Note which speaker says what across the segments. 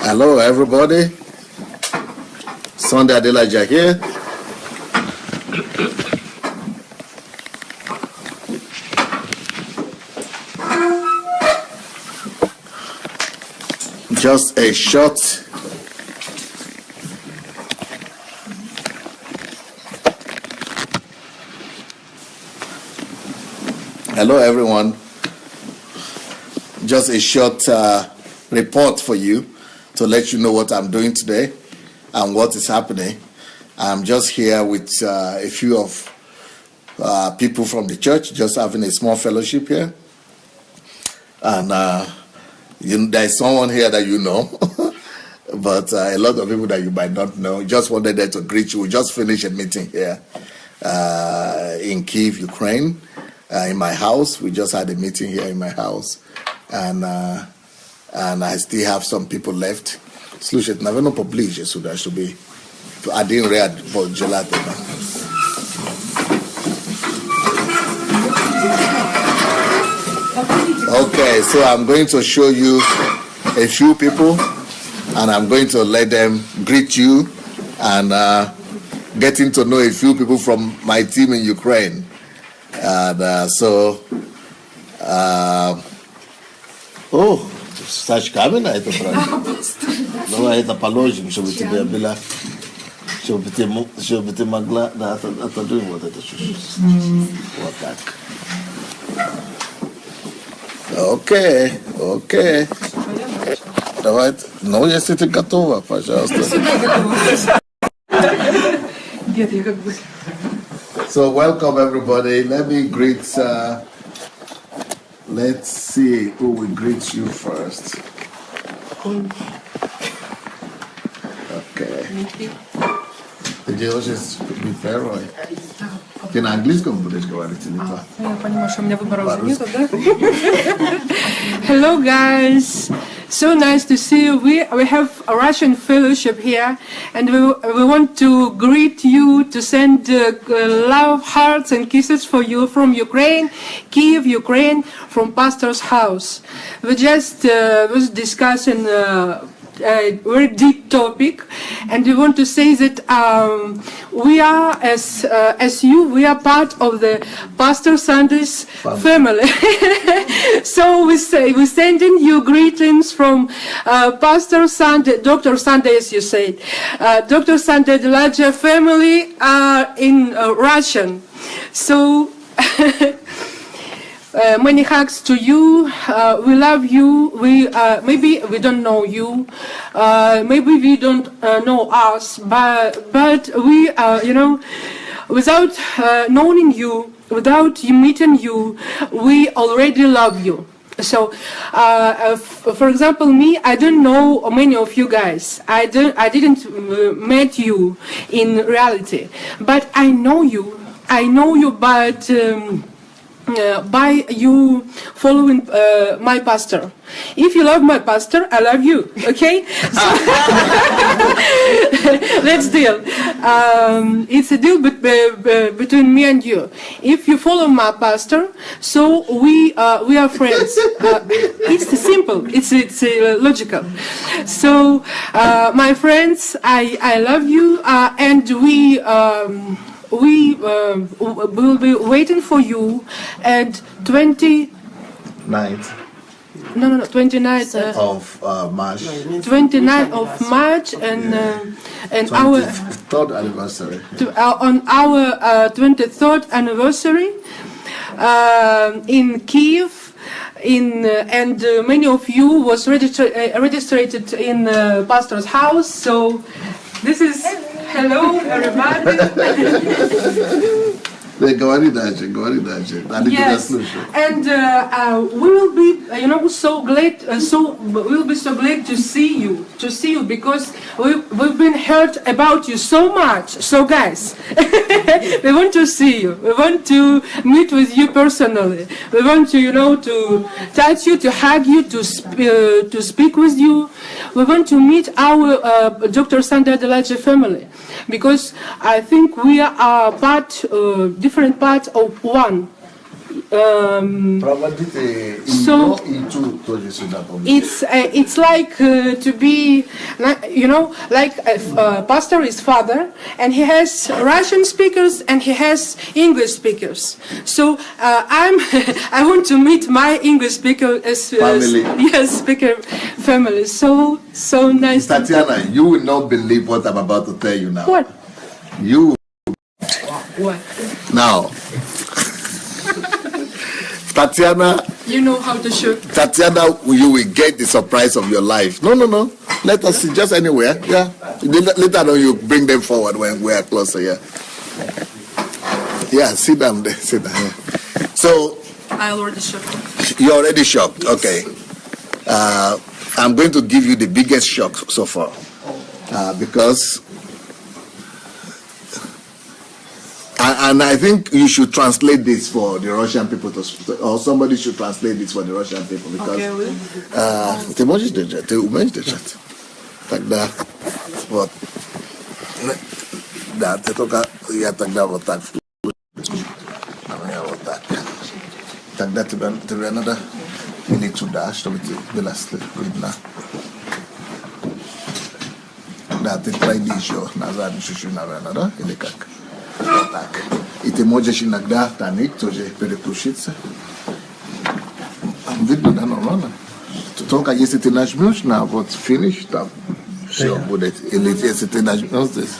Speaker 1: Hello, everybody. Sandey Adelaja here. Just a short hello, everyone. Just a short report for you to let you know what I'm doing today and what is happening. I'm just here with a few of people from the church, just having a small fellowship here. And there's someone here that you know, but a lot of people that you might not know. Just wanted them to greet you. We just finished a meeting here in Kyiv, Ukraine, in my house. We just had a meeting here in my house. And I still have some people left. Slušajte, naravno pobliže su da što bi один ряд под желательно. Okay, so I'm going to show you a few people, and I'm going to let them greet you and getting to know a few people from my team in Ukraine. And Саш, камень это правильно? Давай это положим, чтобы тебе было, чтобы ты могла, да, отодвинь вот это чуть-чуть. Вот так. Окей. Давай, ну, если ты готова, пожалуйста.
Speaker 2: Нет, я как бы...
Speaker 1: So, welcome everybody. Let me greet, let's see who will greet you first. Okay. Ты делаешь быть первой. Ты на английском будешь говорить или по?
Speaker 2: Я понимаю, что у меня выбора уже нет, да? Hello guys, so nice to see you. We have a Russian fellowship here, and we want to greet you, to send love, hearts and kisses for you from Ukraine, Kyiv, Ukraine, from Pastor's house. We just was discussing a very deep topic, and we want to say that we are, as you, we are part of the Pastor Sandey's family. So we sending you greetings from Pastor Sandey, Dr. Sandey, as you said, Dr. Sandey Adelajah family in Russian. So. Many hugs to you. We love you. We maybe we don't know you. Maybe we don't know us. But we, without knowing you, without meeting you, we already love you. So, for example, me, I don't know many of you guys. I didn't met you in reality, but I know you. But. By you following my pastor. If you love my pastor, I love you, okay? So let's deal. It's a deal between me and you. If you follow my pastor, so we are friends. It's simple, it's logical. So my friends, I love you, and we will be waiting for you at 29th
Speaker 1: of March.
Speaker 2: 29th of March, and our
Speaker 1: 23rd anniversary.
Speaker 2: On our 23rd anniversary in Kyiv. And many of you was registered in Pastor's house. So this is hello everybody.
Speaker 1: Говори дальше.
Speaker 2: Yes, and we will be, so glad. We'll be so glad to see you, because we've been heard about you so much. So guys, we want to see you. We want to meet with you personally. We want to, to touch you, to hug you, to speak with you. We want to meet our Dr. Sandey Adelajah family, because I think we are different parts of one. So it's like to be, you know, like a pastor is father, and he has Russian speakers and he has English speakers. So I want to meet my English speaker as
Speaker 1: family.
Speaker 2: Yes, speaker family. So nice.
Speaker 1: Tatiana, you will not believe what I'm about to tell you now.
Speaker 2: What?
Speaker 1: You.
Speaker 2: What?
Speaker 1: Now. Tatiana,
Speaker 2: you know how to shoot.
Speaker 1: Tatiana, you will get the surprise of your life. No. Let us see, just anywhere. Yeah. Later on, you bring them forward when we are closer. Yeah. Yeah. Sit down there. Sit down. Yeah. So.
Speaker 2: I already shocked.
Speaker 1: You're already shocked. Okay. I'm going to give you the biggest shock so far, because. And I think you should translate this for the Russian people, or somebody should translate this for the Russian people, because ты можешь держать, ты умеешь держать, тогда вот, да, ты только я тогда вот так, а я вот так, тогда тебе надо или туда, чтобы ты была видна, да, ты пройди еще назад чуть-чуть, наверное, да, или как? Так. И ты можешь иногда тонить, тоже переключиться. Видно, да, нормально. Только если ты нажмешь на вот finish, там все будет. Или если ты нажмешь здесь.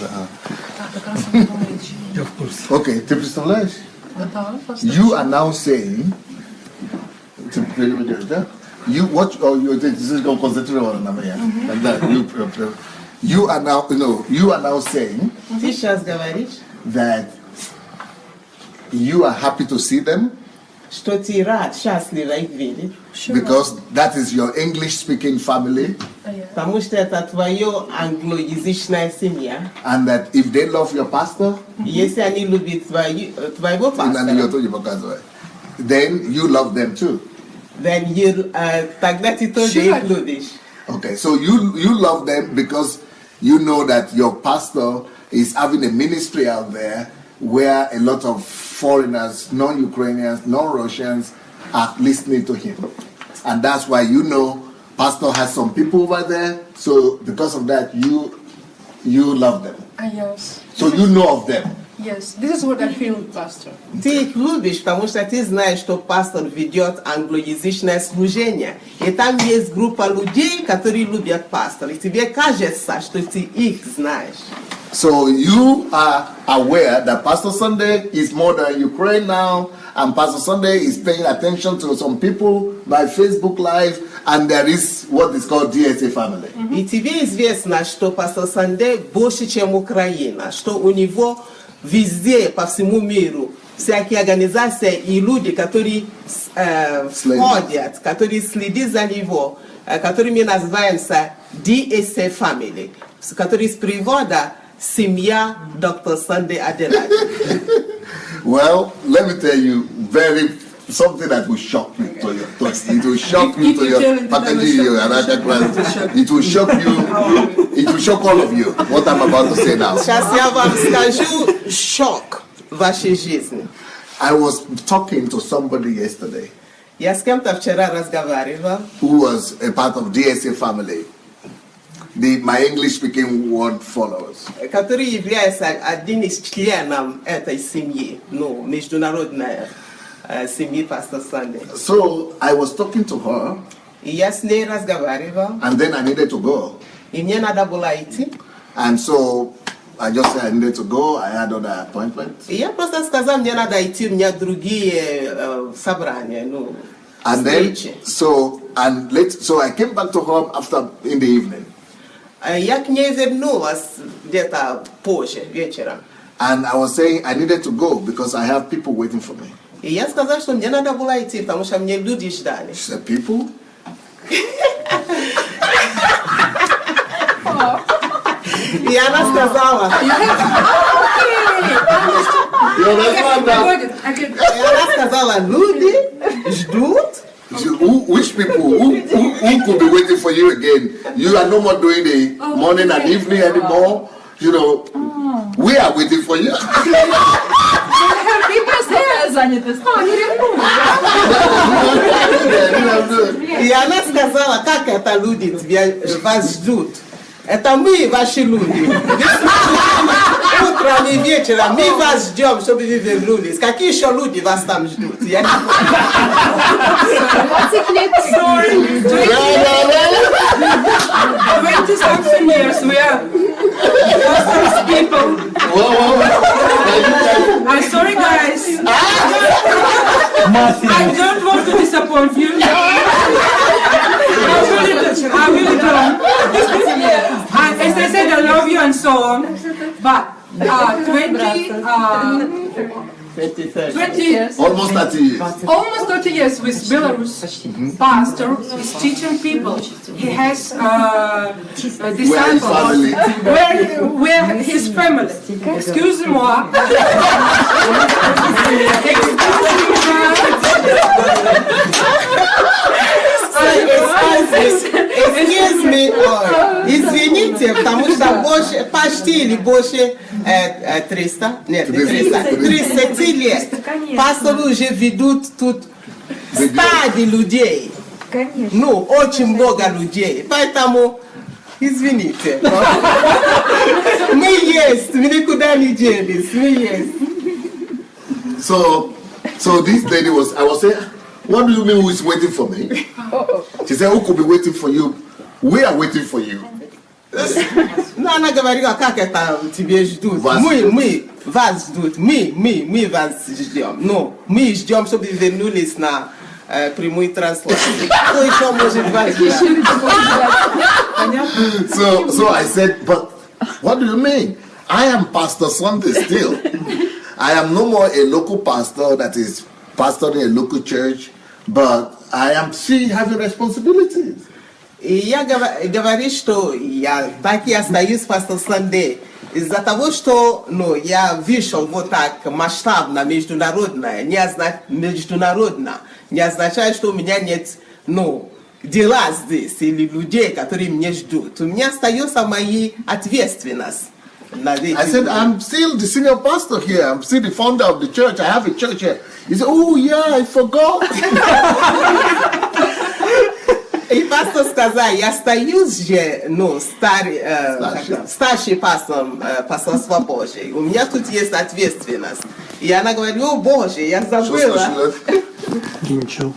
Speaker 1: Окей, ты представляешь? You are now saying, you watch, or you just go concentrate on them, like that. You are now, you are now saying that you are happy to see them, because that is your English-speaking family, and that if they love your pastor, then you love them too.
Speaker 3: Then you
Speaker 1: Okay, so you love them because you know that your pastor is having a ministry out there where a lot of foreigners, non-Ukrainians, non-Russians are listening to him. And that's why you know pastor has some people over there, so because of that you love them.
Speaker 2: Yes.
Speaker 1: So you know of them.
Speaker 2: Yes, this is what I feel, pastor.
Speaker 3: Ты их любишь, потому что ты знаешь, что пастор ведет англоязычное служение. И там есть группа людей, которые любят пастора. И тебе кажется, что ты их знаешь.
Speaker 1: So you are aware that Pastor Sandey is more than Ukraine now, and Pastor Sandey is paying attention to some people by Facebook Live, and there is what is called DSA family.
Speaker 3: И тебе известно, что пастор Сандей больше, чем Украина, что у него везде, по всему миру, всякие организации и люди, которые входят, которые следят за него, которыми называются DSA family, которые с привода семья доктор Сандей Аделаджа.
Speaker 1: Well, let me tell you something that will shock you to your thoughts. It will shock you to your packaging. It will shock you. It will shock all of you. What I'm about to say now.
Speaker 3: Сейчас я вам скажу шок в вашей жизни.
Speaker 1: I was talking to somebody yesterday.
Speaker 3: Я с кем-то вчера разговаривал.
Speaker 1: Who was a part of DSA family. My English-speaking word followers.
Speaker 3: Который является одним из членов этой семьи, международной семьи пастора Сандей.
Speaker 1: So I was talking to her.
Speaker 3: И я с ней разговаривал.
Speaker 1: And then I needed to go.
Speaker 3: И мне надо было идти.
Speaker 1: And so I just said I needed to go. I had other appointments.
Speaker 3: И я просто сказал, мне надо идти, у меня другие собрания,
Speaker 1: встречи. So I came back to her after in the evening.
Speaker 3: Я к ней вернулась где-то позже, вечером.
Speaker 1: And I was saying I needed to go because I have people waiting for me.
Speaker 3: И я сказал, что мне надо было идти, потому что мне люди ждали.
Speaker 1: She said, people?
Speaker 3: И она сказала... И она сказала, люди ждут?
Speaker 1: Which people? Who could be waiting for you again? You are no more doing the morning and evening anymore. We are waiting for you.
Speaker 2: People say
Speaker 4: все заняты.
Speaker 3: И она сказала, как это люди тебя, вас ждут. Это мы, ваши люди. Утром и вечером мы вас ждем, чтобы вы вернулись. Какие еще люди вас там ждут? Я не
Speaker 2: Sorry, 20-something years we are those people. I'm sorry, guys. I don't want to disappoint you. I really don't. As I said, I love you and so on. But 20
Speaker 1: Almost 30 years.
Speaker 2: almost 30 years with Belarus pastor is teaching people. He has disciples. Where his family? Excuse-moi.
Speaker 3: Excuse me, извините, потому что больше, почти или больше 300, нет, не 300, 30 лет пасторы уже ведут тут стади людей. Ну, очень много людей, поэтому извините. Мы есть, мы никуда не делись, мы есть.
Speaker 1: So this lady was, I was saying, what do you mean who is waiting for me? She said, who could be waiting for you? We are waiting for you.
Speaker 3: Ну, она говорила, как это тебе ждут. Мы вас ждут, мы вас ждем. Ну, мы ждем, чтобы вы вернулись на прямую трансляцию. Кто еще может вас ждать?
Speaker 1: So I said, but what do you mean? I am Pastor Sandey still. I am no more a local pastor that is pastoring a local church, but I am still having responsibilities.
Speaker 3: И я говорю, что я так и остаюсь пастор Сандей из-за того, что я вышел вот так масштабно, международно, не означает, что у меня нет дела здесь или людей, которые меня ждут. У меня остается моя ответственность.
Speaker 1: I said, I'm still the senior pastor here. I'm still the founder of the church. I have a church here. He said, oh yeah, I forgot.
Speaker 3: И пастор сказал, я остаюсь же, старший пастором посольства Божьего. У меня тут есть ответственность. И она говорит, о Боже, я забыла.
Speaker 5: Ничего.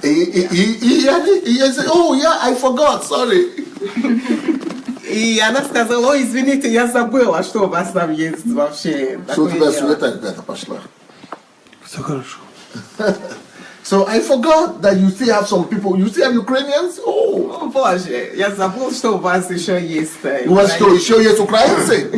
Speaker 1: He said, oh yeah, I forgot, sorry.
Speaker 3: И она сказала, ой, извините, я забыла, что у вас там есть вообще.
Speaker 1: Что у тебя сюда ребята пошла?
Speaker 5: Все хорошо.
Speaker 1: So I forgot that you still have some people. You still have Ukrainians? Oh.
Speaker 3: О Боже, я забыл, что у вас еще есть.
Speaker 1: У вас что, еще есть украинцы?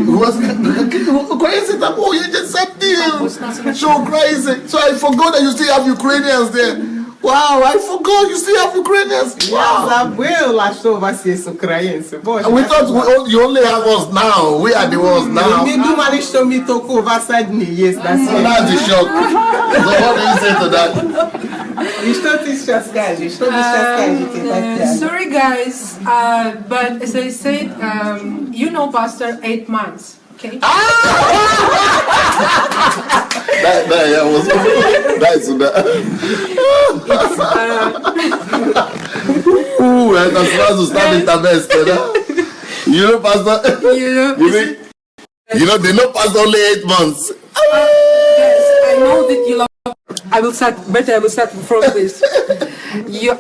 Speaker 1: У вас украинцы там, oh, you just said them. So crazy. So I forgot that you still have Ukrainians there. Wow, I forgot you still have Ukrainians.
Speaker 3: Я забыла, что у вас есть украинцы. Боже.
Speaker 1: We thought you only have us now. We are the ones now.
Speaker 3: Мы думали, что мы только у вас одни есть на
Speaker 1: So
Speaker 3: свете.
Speaker 1: that's the shock. So what do you say to that?
Speaker 3: И что ты сейчас скажешь? Что вы сейчас скажете, Татьяна?
Speaker 2: Sorry, guys, but as I said, you know, Pastor, 8 months. Okay.
Speaker 1: Это сразу станет на место, да? You know, Pastor? You know, they know Pastor only 8 months.
Speaker 2: Yes, I know that you love. I will start from this.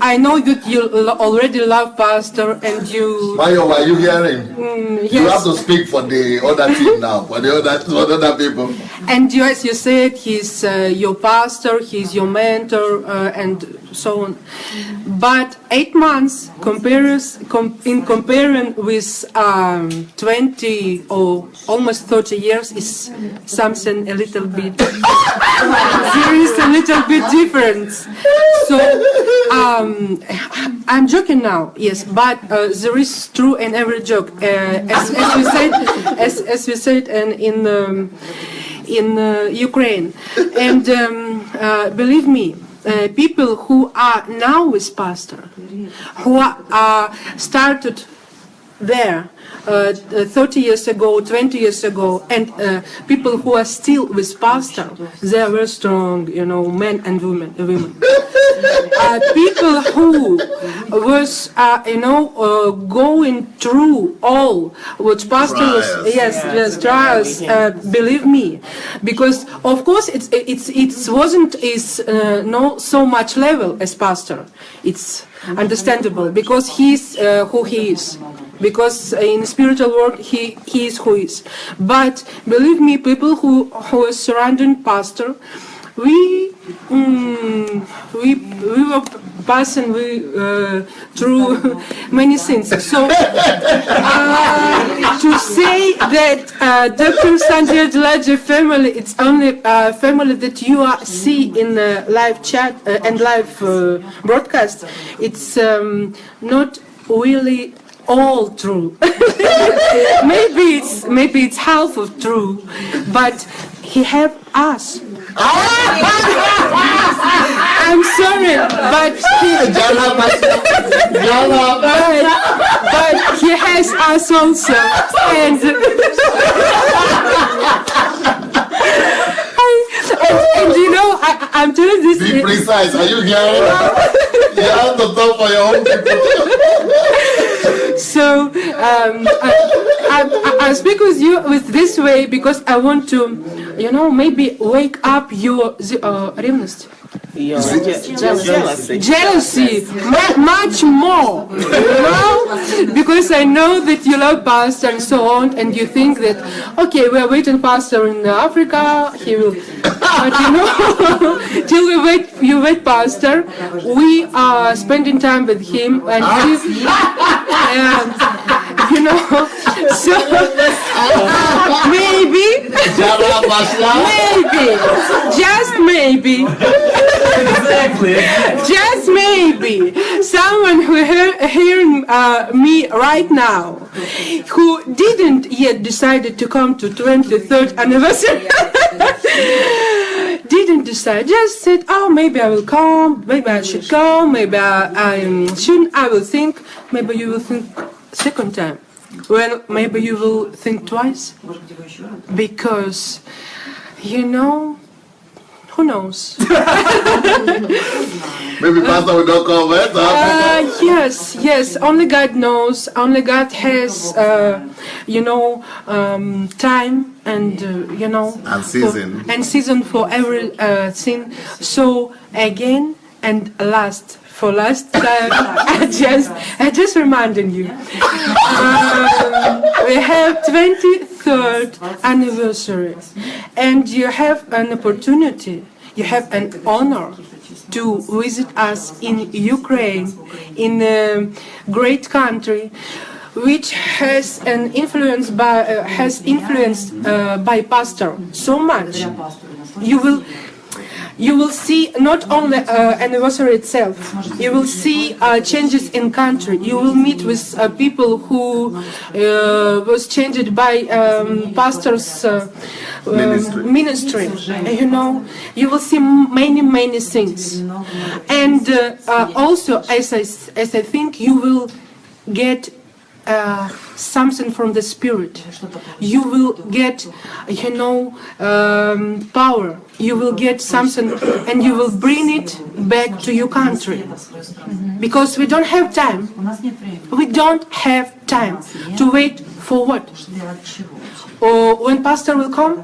Speaker 2: I know that you already love Pastor and you.
Speaker 1: Mayo, are you hearing?
Speaker 2: Yes.
Speaker 1: You have to speak for the other team now, for the other people.
Speaker 2: And you, as you said, he's your pastor, he's your mentor, and so on. But 8 months in comparing with 20 or almost 30 years is something a little bit. There is a little bit difference. So I'm joking now, yes, but there is true in every joke. As we said in Ukraine, and believe me. People who are now with pastor, who are started there 30 years ago, 20 years ago, and people who are still with pastor, they are very strong, men and women. People who was, going through all what pastor was, trials, believe me, because of course it wasn't no so much level as pastor. It's understandable because he's who he is. Because in the spiritual world he is who is. But believe me, people who are surrounding pastor, we were passing through many things. So to say that Dr. Sandey Adelajah family, it's only a family that you see in live chat and live broadcast, it's not really all true. maybe it's half of true, but he have us. I'm sorry, but he has us also, and I'm telling this.
Speaker 1: Be precise. Are you hearing? You have to talk for your own people.
Speaker 2: So I speak with you with this way because I want to, maybe wake up your revnost. Jealousy, much more, because I know that you love pastor and so on, and you think that, okay, we are waiting pastor in Africa, he will, but till you wait pastor, we are spending time with him, and so maybe, just maybe, just maybe, someone who hearing me right now, who didn't yet decided to come to 23rd anniversary, didn't decide, just said, oh, maybe I will come, maybe I should come, maybe I shouldn't, I will think, maybe you will think second time. Well, maybe you will think twice, because, who knows?
Speaker 1: Maybe pastor will not come back.
Speaker 2: Yes, only God knows, only God has, time and,
Speaker 1: and season.
Speaker 2: And season for everything. So, again and last time, I just reminding you. We have 23rd anniversary, and you have an opportunity, you have an honor to visit us in Ukraine, in a great country, which has an influence influenced by pastor so much. You will see not only anniversary itself, you will see changes in country. You will meet with people who was changed by pastors' ministry. You will see many things. And also, as I think, you will get something from the spirit. You will get, power. You will get something, and you will bring it back to your country. Because we don't have time. We don't have time to wait for what? Or when pastor will come,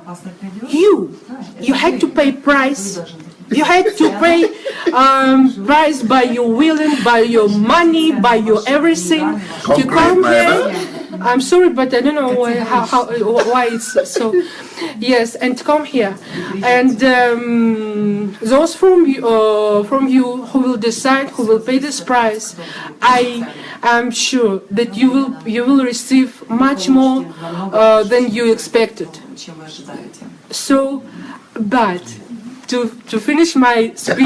Speaker 2: you had to pay price. You had to pay price by your willing, by your money, by your everything to come here. I'm sorry, but I don't know why it's so. Yes, and come here, and those from you who will decide, who will pay this price, I am sure that you will receive much more than you expected. So, but to finish my speech,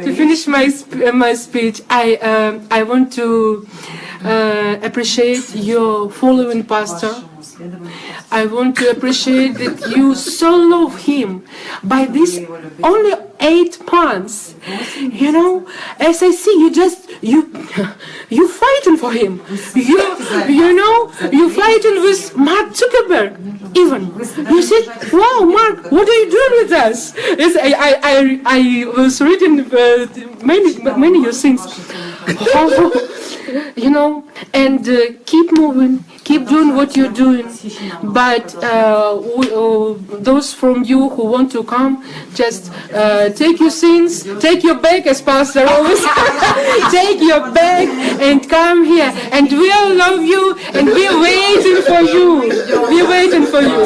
Speaker 2: to finish my speech, I want to appreciate your following pastor. I want to appreciate that you so love him by this only 8 months. You know, as I see you fighting for him. You fighting with Mark Zuckerberg. Even you said, "Wow, Mark, what are you doing with us?" Yes, I was reading many your things. You know, and keep moving, keep doing what you're doing. But those from you who want to come, just take your things, take your bag, as Pastor always take your bag and come here. And we all love you, and we're waiting for you. We're waiting for you.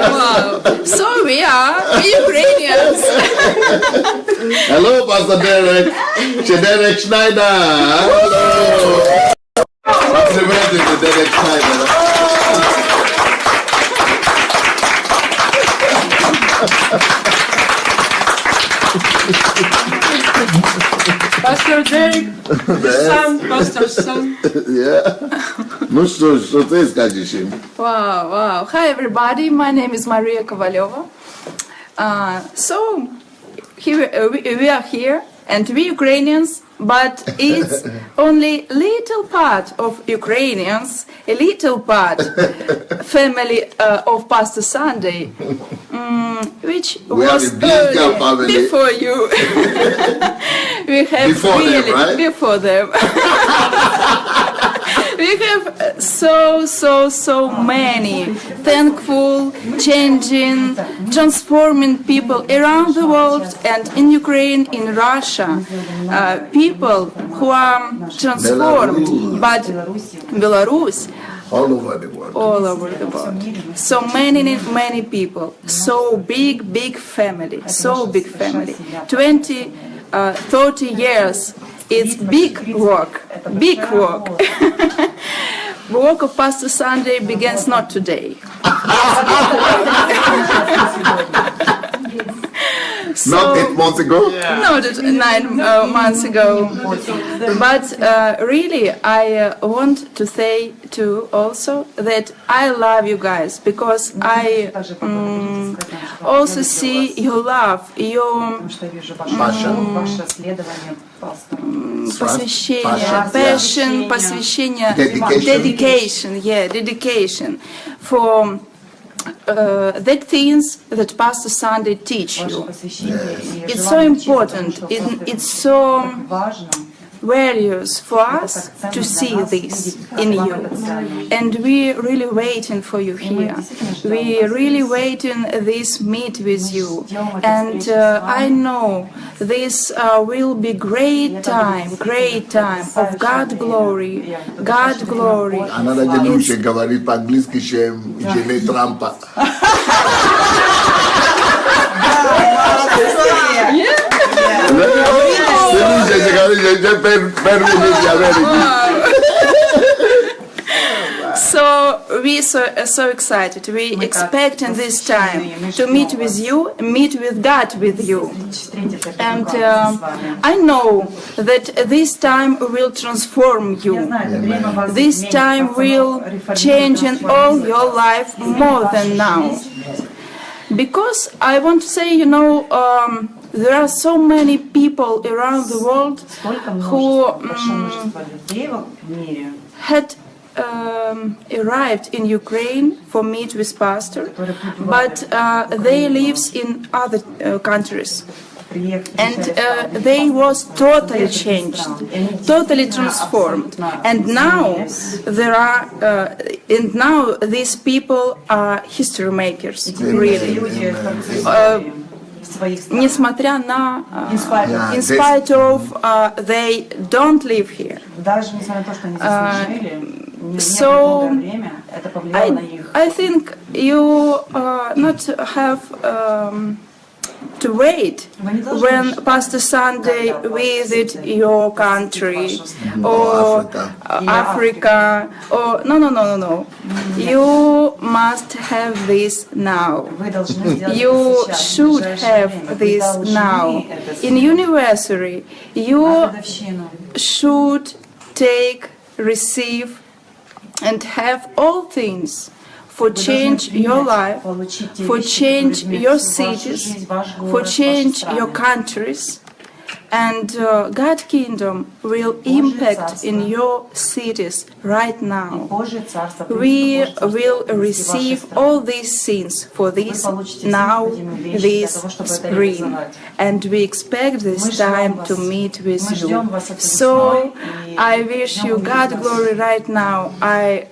Speaker 1: Wow.
Speaker 4: So we are Ukrainians.
Speaker 1: Hello, Pastor Derek. Derek Schneider. Hello. Celebrating Derek Schneider.
Speaker 2: Pastor Derek, Pastor's son.
Speaker 1: Yeah. Ну что ты скажешь им?
Speaker 4: Wow. Hi everybody, my name is Maria Kovaleva. So here we are here, and we Ukrainians, but it's only little part of Ukrainians, a little part family of Pastor Sandey, which
Speaker 1: We
Speaker 4: was
Speaker 1: have a bigger family.
Speaker 4: before you. We have
Speaker 1: Before them, right?
Speaker 4: before them. We have so many thankful, changing, transforming people around the world, and in Ukraine, in Russia, people who are transformed, but Belarus,
Speaker 1: All over the world.
Speaker 4: all over the world. So many people, so big family, 20, 30 years. It's big work. The work of Pastor Sandey begins not today.
Speaker 1: Not 8 months ago?
Speaker 4: Not 9 months ago. But really, I want to say too also that I love you guys, because I also see your love, your passion, посвящение, dedication for that things that Pastor Sandey teach you. It's so important. It's so values for us to see this in you, and we're really waiting for you here. We're really waiting this meet with you, and I know this will be great time of God glory.
Speaker 1: Она лучше говорит по-английски, чем жене Трампа.
Speaker 4: So we so excited. We expecting this time to meet with you, meet with God with you, and I know that this time will transform you. This time will change in all your life more than now. Because I want to say, there are so many people around the world who had arrived in Ukraine for meet with pastor, but they live in other countries. And they was totally changed, totally transformed. And now these people are history makers, really. Несмотря на, in spite of, they don't live here. So I think you not have to wait when Pastor Sandey visit your country or Africa or no. You must have this now. You should have this now. In university, you should take, receive, and have all things for change your life, for change your cities, for change your countries, and God's kingdom will impact in your cities right now. We will receive all these things for this now, this spring, and we expect this time to meet with you. So I wish you God glory right now.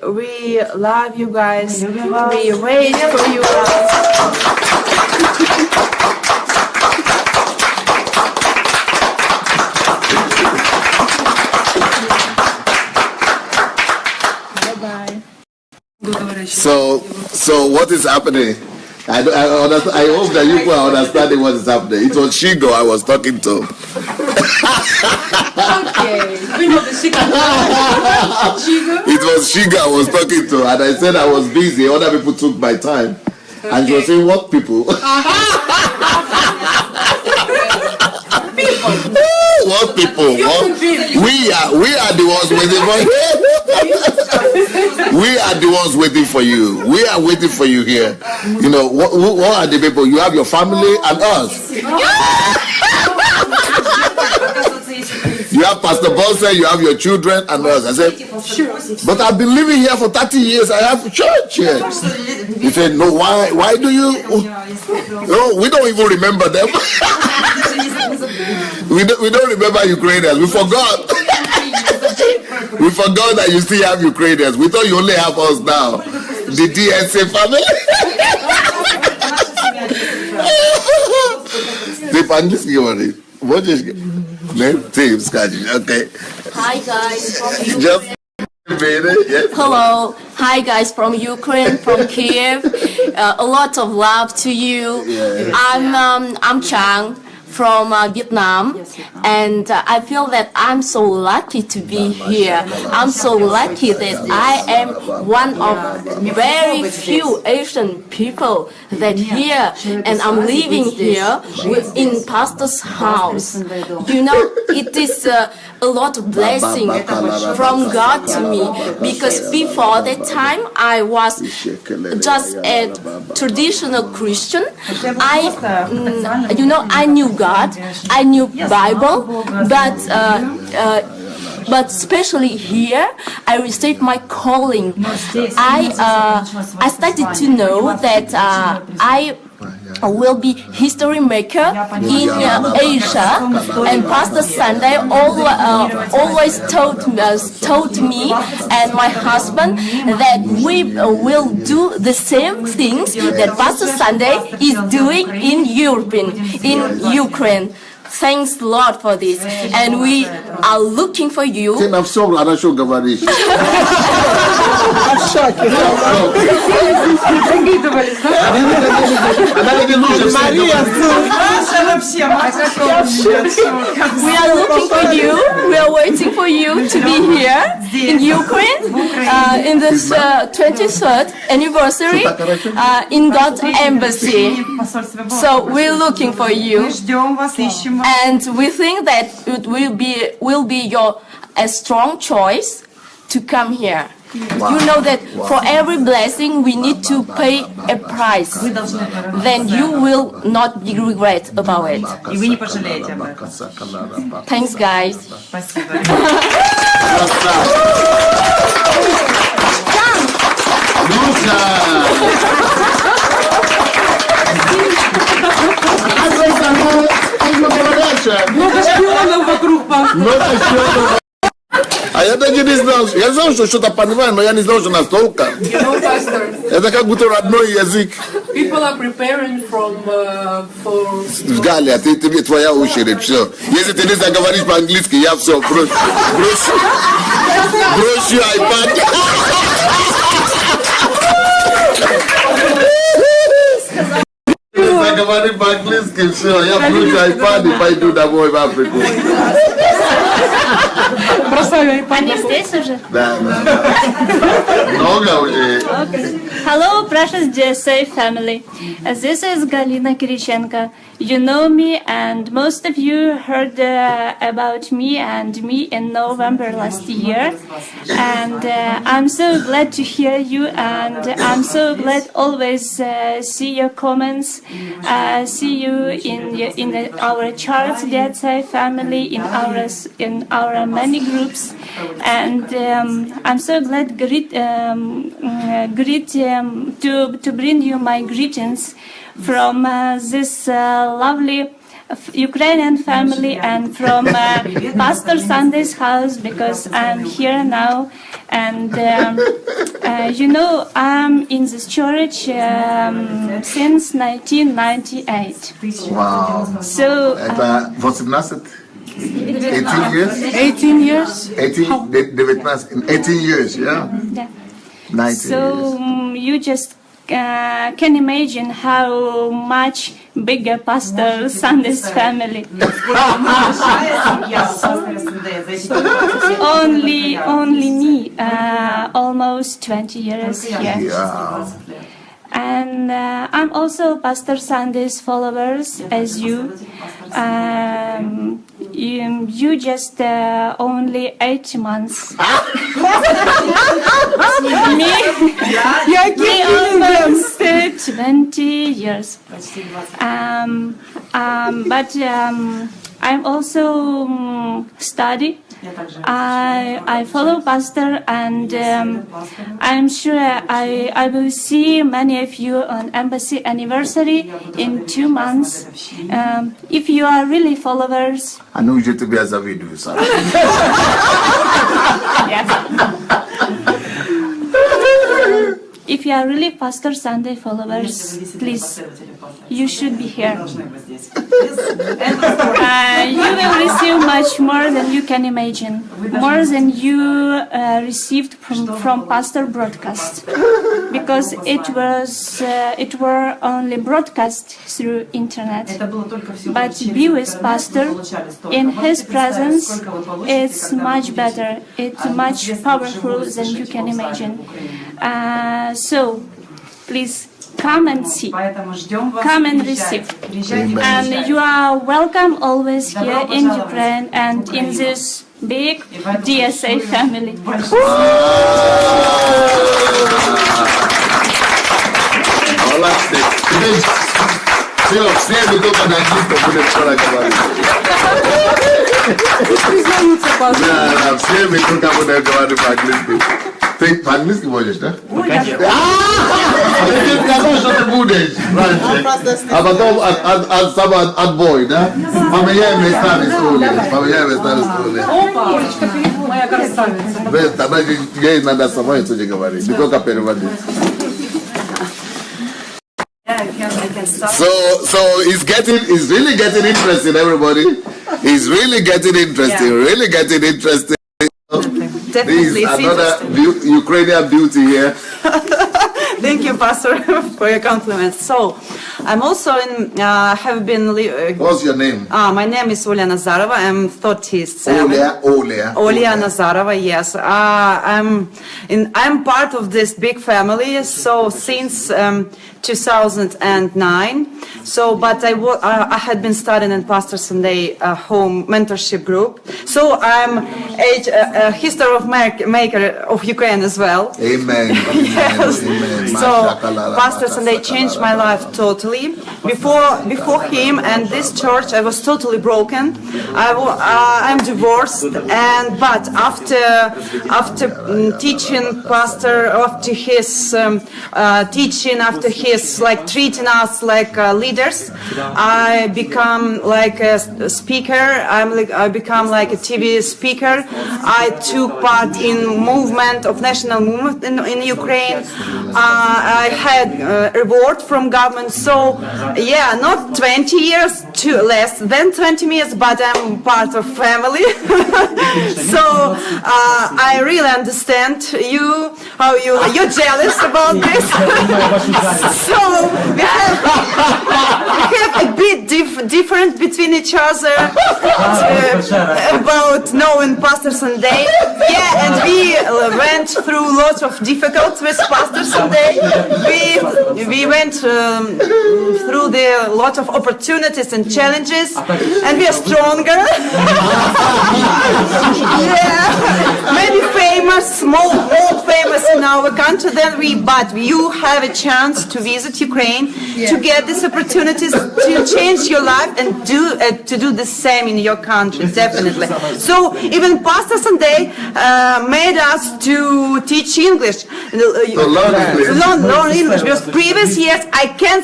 Speaker 4: We love you guys. We wait for you.
Speaker 1: So what is happening? I hope that you are understanding what is happening. It was Shigo I was talking to.
Speaker 2: Okay, we know the Shigo.
Speaker 1: It was Shigo I was talking to, and I said I was busy. Other people took my time, and she was saying, "What people?" What people? We are the ones waiting for you. We are the ones waiting for you. We are waiting for you here. You know, what are the people? You have your family and us. You have Pastor Bolsa, you have your children and us. I said, but I've been living here for 30 years. I have church here. He said, no, why do you? No, we don't even remember them. We don't remember Ukrainians. We forgot. We forgot that you still have Ukrainians. We thought you only have us now. The DSA family. Stefan, говорит. Вот здесь. Okay.
Speaker 6: Hi guys from Ukraine.
Speaker 1: Just yes.
Speaker 6: Hello. Hi guys from Ukraine, from Kiev. A lot of love to you.
Speaker 1: Yeah.
Speaker 6: I'm Chang from Vietnam, and I feel that I'm so lucky to be here. I'm so lucky that I am one of very few Asian people that here, and I'm living here in Pastor's house. You know, it is a lot of blessing from God to me, because before that time I was just a traditional Christian. I knew God, I knew Bible, but especially here, I received my calling. I started to know that I will be history maker in Asia, and Pastor Sandey always told me and my husband that we will do the same things that Pastor Sandey is doing in Ukraine. Thanks Lord for this, and we are looking for you. We are looking for you. We are waiting for you to be here in Ukraine in this 23rd anniversary in God's embassy. So we're looking for you, and we think that it will be a strong choice to come here.
Speaker 1: Wow.
Speaker 6: You know that for every blessing we need to pay a price. Then you will not be regret about it. Thanks, guys.
Speaker 2: Много шпионов вокруг Пастора.
Speaker 1: А я даже не знал, я знал, что что-то понимаю, но я не знал, что настолько.
Speaker 2: You know, Pastor,
Speaker 1: Это как будто родной язык.
Speaker 2: people are preparing for
Speaker 1: Галя, тебе твоя очередь, все. Если ты не заговоришь по-английски, я все, брошу iPad. Так говорим по-английски, все. Я включу iPad и пойду домой в Африку.
Speaker 2: Бросаю iPad.
Speaker 6: Они здесь уже?
Speaker 1: Да. Много уже.
Speaker 6: Hello, precious JSA family. This is Galina Kirichenko. You know me, and most of you heard about me in November last year. And I'm so glad to hear you, and I'm so glad always see your comments, see you in our charts, JSA family, in our many groups, and I'm so glad to bring you my greetings from this lovely Ukrainian family and from Pastor Sandey's house, because I'm here now, and you know, I'm in this church since 1998.
Speaker 1: Wow.
Speaker 6: So
Speaker 1: 18 years?
Speaker 2: 18 years.
Speaker 1: 18 years, yeah?
Speaker 6: yeah.
Speaker 1: 19
Speaker 6: So
Speaker 1: years.
Speaker 6: you just can imagine how much bigger Pastor Sandey's family. Only me, almost 20 years here.
Speaker 1: Yeah.
Speaker 6: And I'm also Pastor Sandey's followers as you. You just only 8 months. Me almost 20 years. But I'm also study. I follow Pastor, and I'm sure I will see many of you on Embassy Anniversary in 2 months. If you are really followers.
Speaker 1: I know you to be as a video, sir.
Speaker 6: Yes. If you are really Pastor Sandey followers, please, you should be here. You will receive much more than you can imagine, more than you received from Pastor broadcast, because it were only broadcast through internet. But be with Pastor in his presence, it's much better, it's much powerful than you can imagine. So, please come and see, come and receive. And you are welcome always here in Ukraine and in this big DSA family.
Speaker 1: Ты по-английски будешь, да? Конечно. Я знаю, что ты будешь раньше. А потом отбой, да? Поменяем местами стулья.
Speaker 2: Моя красавица.
Speaker 1: Тогда ей надо самой это говорить, не только переводить. So it's really getting interesting, everybody. It's really getting interesting,
Speaker 7: Definitely,
Speaker 1: this is another Ukrainian beauty here.
Speaker 7: Thank you, Pastor, for your compliments. So, I'm also have been.
Speaker 1: What's your name?
Speaker 7: My name is Olia Nazarova. I'm 37. Olia Nazarova. Yes. I'm part of this big family. So since 2009. So, but I had been studying in Pastor Sandey home mentorship group. So I'm a history of maker of Ukraine as well.
Speaker 1: Amen.
Speaker 7: Yes.
Speaker 1: Amen.
Speaker 7: So Pastor Sandey changed my life totally. Before him and this church, I was totally broken. I'm divorced, but after teaching Pastor, after his teaching, after his treating us like leaders, I become like a speaker. I become like a TV speaker. I took part in movement of national movement in Ukraine. I had reward from government. So So, yeah, not 20 years, less than 20 years, but I'm part of family. So I really understand you, how you're jealous about this. So we have a bit difference between each other about knowing Pastor Sandey. Yeah, and we went through lots of difficulties with Pastor Sandey. We went through the lot of opportunities and challenges, and we are stronger. Yeah, maybe famous, more famous in our country than we, but you have a chance to visit Ukraine, to get these opportunities, to change your life and to do the same in your country, definitely. So even Pastor Sandey made us to teach English, learn English, because previous years I could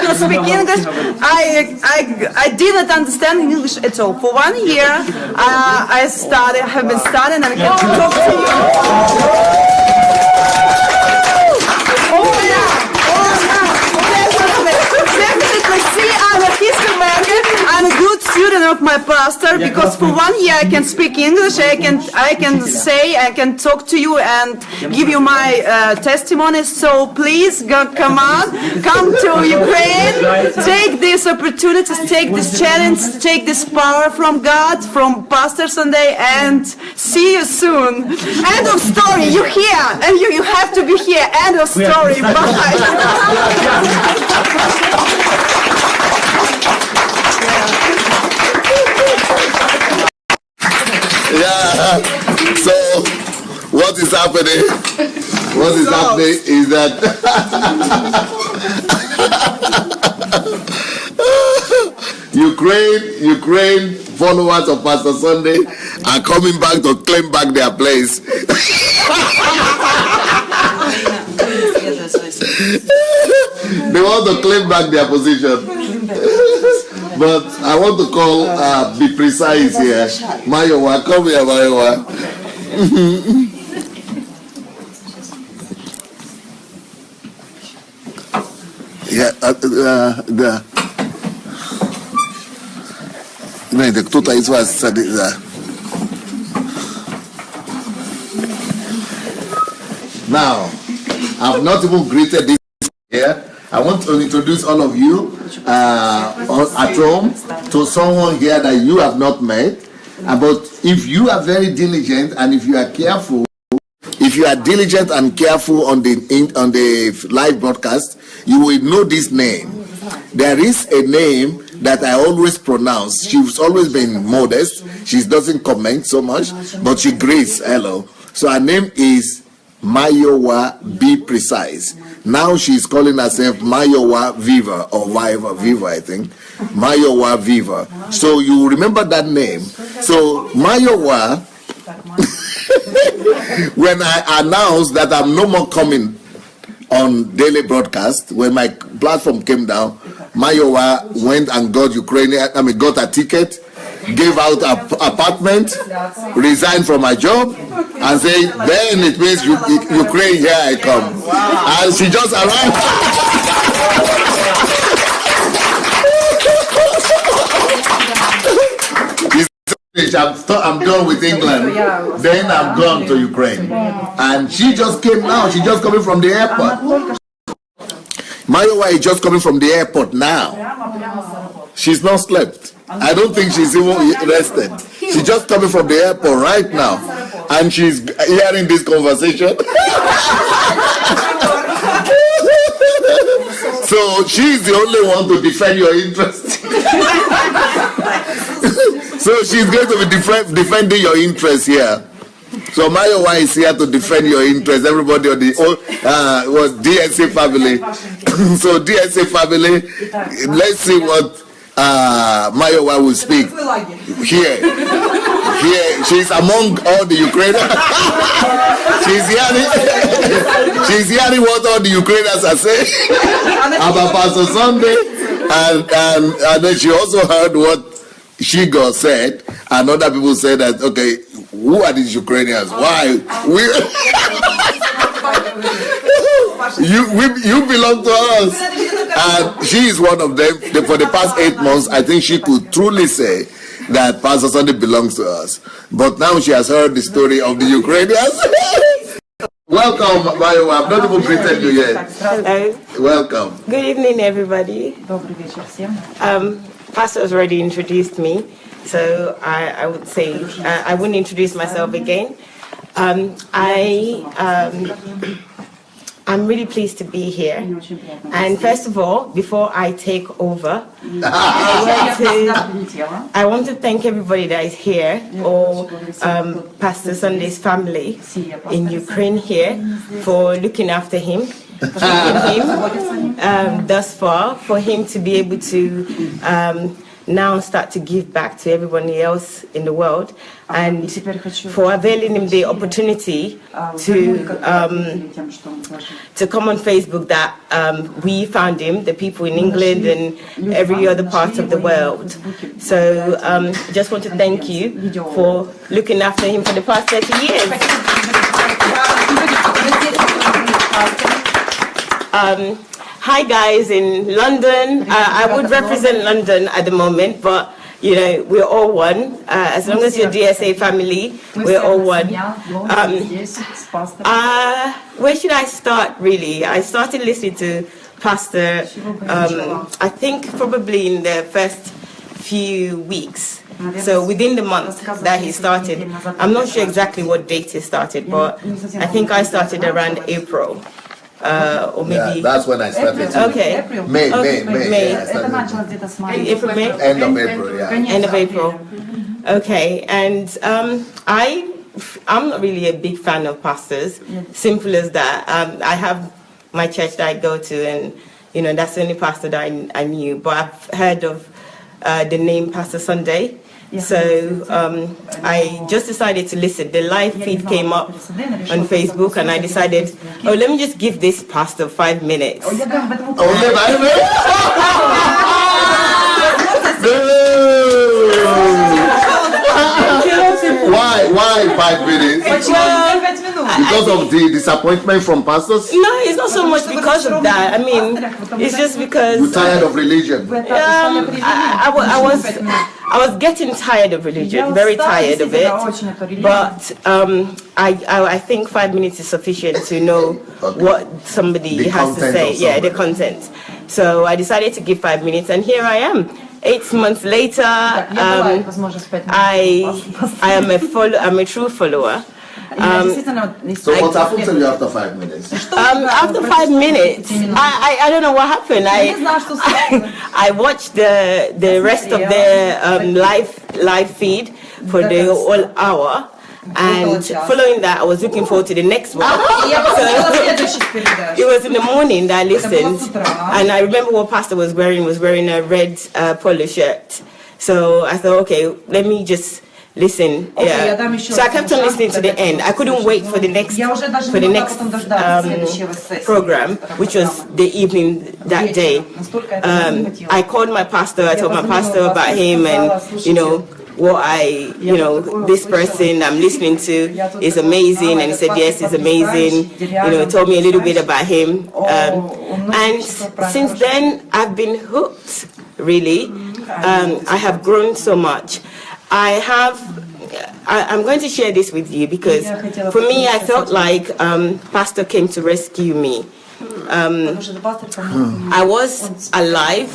Speaker 7: not speak English. I didn't understand English at all. For 1 year, I have been studying and I can talk to you. Oh yeah, definitely. See, I'm a history major. I'm a good student of my pastor because for 1 year I can speak English. I can talk to you and give you my testimony. So please, come to Ukraine. Take these opportunities, take this challenge, take this power from God, from Pastor Sandey, and see you soon. End of story. You're here, and you have to be here. End of story. Bye.
Speaker 1: Yeah. So what is happening? What is happening is that Ukraine followers of Pastor Sandey are coming back to claim back their place. They want to claim back their position. But I want to call, be precise here. Mayowa, come here, Mayowa. Кто-то из вас садится. Now, I've not even greeted this here. I want to introduce all of you at home to someone here that you have not met. But if you are very diligent and if you are careful, if you are diligent and careful on the live broadcast, you will know this name. There is a name that I always pronounce. She's always been modest. She doesn't comment so much, but she greets hello. So her name is Mayowa, be precise. Now she's calling herself Mayowa Viva or Viva, I think. Mayowa Viva. So you remember that name. So Mayowa, when I announced that I'm no more coming on daily broadcast, when my platform came down, Mayowa went and got got a ticket, gave out an apartment, resigned from my job, and say, then it means Ukraine, here I come. Wow. And she just arrived. I'm done with England. Then I'm gone to Ukraine. And she just came now. She's just coming from the airport. Mayowa is just coming from the airport now. She's not slept. I don't think she's even rested. She's just coming from the airport right now. And she's hearing this conversation. So she's the only one to defend your interest. So she's going to be defending your interest here. So Mayowa is here to defend your interest. Everybody on the DSA family. So DSA family, let's see what Mayowa will speak here. She's among all the Ukrainians. she's hearing what all the Ukrainians are saying about Pastor Sandey, and then she also heard what Shigo said, and other people said that, okay, who are these Ukrainians? Why? You belong to us. And she is one of them. For the past 8 months, I think she could truly say that Pastor Sandey belongs to us. But now she has heard the story of the Ukrainians. Welcome, Mayo. I've not even greeted you yet.
Speaker 8: Hello.
Speaker 1: Welcome.
Speaker 8: Good evening, everybody. Pastor has already introduced me, so I would say I wouldn't introduce myself again. I'm really pleased to be here. And first of all, before I take over, I want to thank everybody that is here, or Pastor Sandey's family in Ukraine here, for looking after him, keeping him thus far, for him to be able to now start to give back to everybody else in the world, and for availing him the opportunity to come on Facebook, that we found him, the people in England and every other part of the world. So just want to thank you for looking after him for the past 30 years. Hi guys in London. I would represent London at the moment, but you know, we're all one. As long as you're DSA family, we're all one. Where should I start really? I started listening to Pastor, I think probably in the first few weeks. So within the month that he started, I'm not sure exactly what date he started, but I think I started around April. Or maybe
Speaker 1: that's when I started.
Speaker 8: Okay.
Speaker 1: May.
Speaker 8: Yeah, April, May?
Speaker 1: End of April, yeah.
Speaker 8: End of April. Okay, and I'm not really a big fan of pastors. Simple as that. I have my church that I go to, and you know that's the only pastor that I knew. But I've heard of the name Pastor Sandey. So I just decided to listen. The live feed came up on Facebook, and I decided, oh, let me just give this pastor 5 minutes.
Speaker 1: Only 5 minutes? Why 5 minutes? Because of the disappointment from pastors?
Speaker 8: No, it's not so much because of that. I mean, it's just because
Speaker 1: you're tired of religion.
Speaker 8: I was getting tired of religion, very tired of it. But I think 5 minutes is sufficient to know what somebody has to say. Yeah, the content. So I decided to give 5 minutes, and here I am. 8 months later, I'm a true follower.
Speaker 1: So what happened to you after 5 minutes?
Speaker 8: After 5 minutes, I don't know what happened. I watched the rest of the live feed for the whole hour. And following that, I was looking forward to the next one. It was in the morning that I listened, and I remember what Pastor was wearing. Was wearing a red polo shirt. So I thought, okay, let me just listen. Yeah. So I kept on listening to the end. I couldn't wait for the next program, which was the evening that day. I called my pastor. I told my pastor about him, and you know. This person I'm listening to is amazing, and he said yes, he's amazing. He told me a little bit about him, and since then I've been hooked. Really, I have grown so much. I'm going to share this with you because for me, I felt like Pastor came to rescue me. I was alive,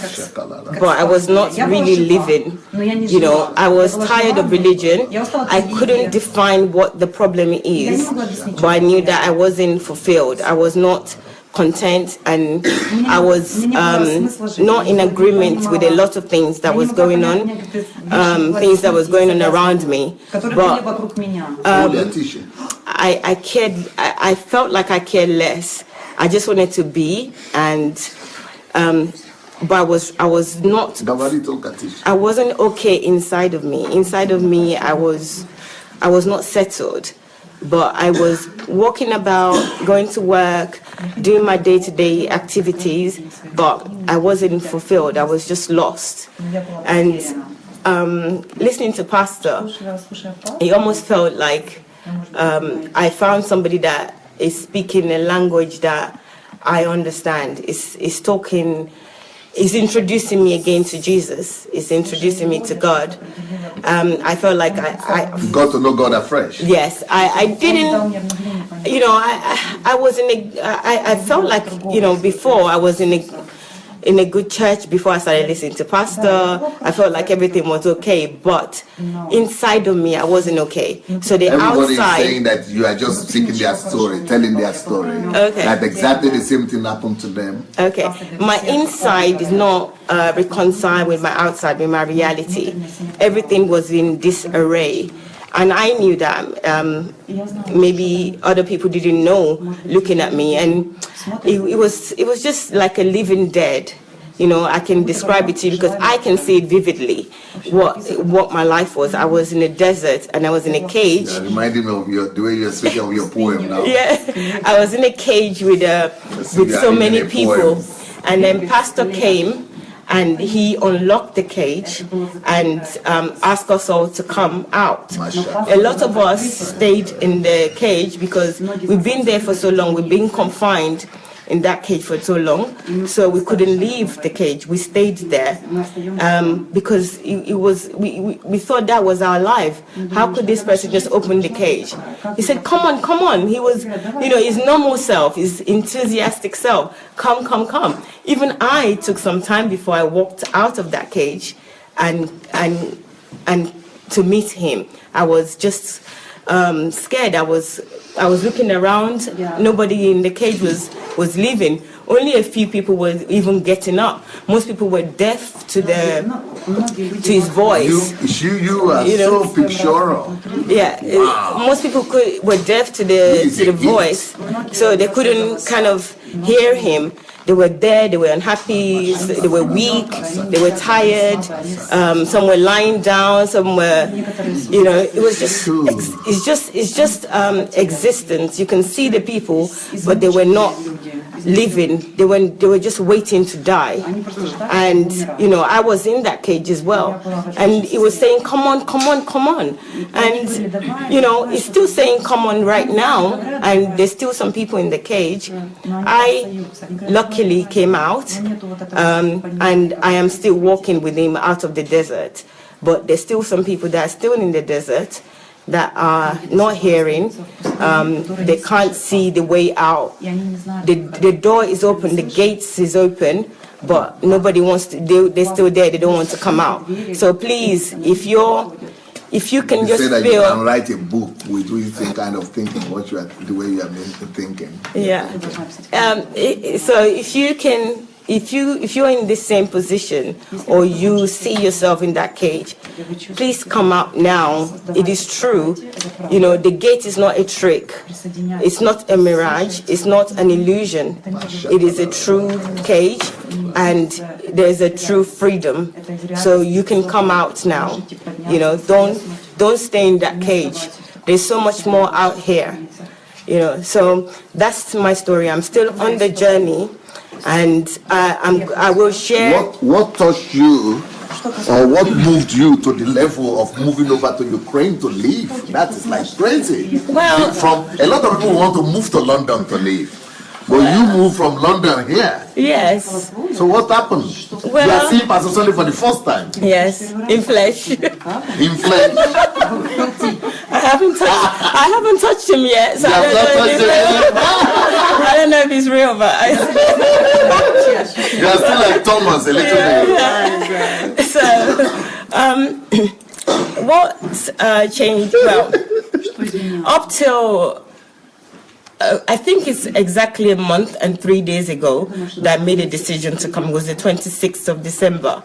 Speaker 8: but I was not really living. I was tired of religion. I couldn't define what the problem is, but I knew that I wasn't fulfilled. I was not content, and I was not in agreement with a lot of things that was going on, things that was going on around me. But I cared. I felt like I cared less. I just wanted to be, and but I was not. I wasn't okay inside of me. Inside of me, I was not settled. But I was walking about, going to work, doing my day-to-day activities, but I wasn't fulfilled. I was just lost. And listening to Pastor, it almost felt like I found somebody that is speaking a language that I understand. Is talking is introducing me again to Jesus. It's introducing me to God. I felt like I
Speaker 1: got to know God afresh.
Speaker 8: Yes, I didn't. You know, I was in a. I felt like, you know, before I was in a good church before I started listening to pastor. I felt like everything was okay, but inside of me, I wasn't okay. So the
Speaker 1: Everybody
Speaker 8: outside,
Speaker 1: is saying that you are just speaking their story, telling their story.
Speaker 8: Okay.
Speaker 1: That exactly the same thing happened to them.
Speaker 8: okay, my inside is not reconciled with my outside, with my reality. Everything was in disarray. And I knew that maybe other people didn't know, looking at me, and it was just like a living dead. You know, I can describe it to you because I can see it vividly. What my life was. I was in a desert and I was in a cage.
Speaker 1: Yeah, reminding me of the way you're speaking of your poem now.
Speaker 8: Yeah, I was in a cage with so many people, and then pastor came. And he unlocked the cage and asked us all to come out. A lot of us stayed in the cage because we've been there for so long. We've been confined in that cage for so long, so we couldn't leave the cage. We stayed there because we thought that was our life. How could this person just open the cage? He said, come on, come on. He was, you know, his normal self, his enthusiastic self. Come, come, come. Even I took some time before I walked out of that cage and to meet him. I was just scared. I was looking around. Nobody in the cage was leaving. Only a few people were even getting up. Most people were deaf to his voice.
Speaker 1: You are so pictorial.
Speaker 8: Yeah, most people were deaf to the voice, so they couldn't kind of hear him. They were there, they were unhappy, they were weak, they were tired, some were lying down, some were, you know, it was just, it's just existence. You can see the people, but they were not living, they were just waiting to die. And, you know, I was in that cage as well. And it was saying, come on, come on, come on. And, you know, it's still saying, come on right now. And there's still some people in the cage. I luckily came out, and I am still walking with him out of the desert. But there's still some people that are still in the desert that are not hearing. They can't see the way out. The door is open, the gates is open, but nobody wants to, they're still there, they don't want to come out. So please, if you can just
Speaker 1: say that
Speaker 8: feel...
Speaker 1: you can write a book with the kind of thinking, the way you have been thinking.
Speaker 8: Yeah. So if you're in the same position, or you see yourself in that cage, please come out now. It is true. You know, the gate is not a trick. It's not a mirage. It's not an illusion. It is a true cage, and there's a true freedom. So you can come out now. You know, don't stay in that cage. There's so much more out here. You know, so that's my story. I'm still on the journey. And I will share.
Speaker 1: What touched you, or what moved you to the level of moving over to Ukraine to live? That is like crazy.
Speaker 8: Well,
Speaker 1: from a lot of people want to move to London to live, but you moved from London here.
Speaker 8: Yes.
Speaker 1: So what happened?
Speaker 8: Well,
Speaker 1: you are seeing Pastor Sandey for the first time.
Speaker 8: Yes, in flesh.
Speaker 1: In flesh.
Speaker 8: I haven't touched him yet. So I don't know if he's real, but
Speaker 1: you are still like Thomas a little bit.
Speaker 8: So, what changed? Well, up till I think it's exactly a month and 3 days ago that I made a decision to come. It was the 26th of December.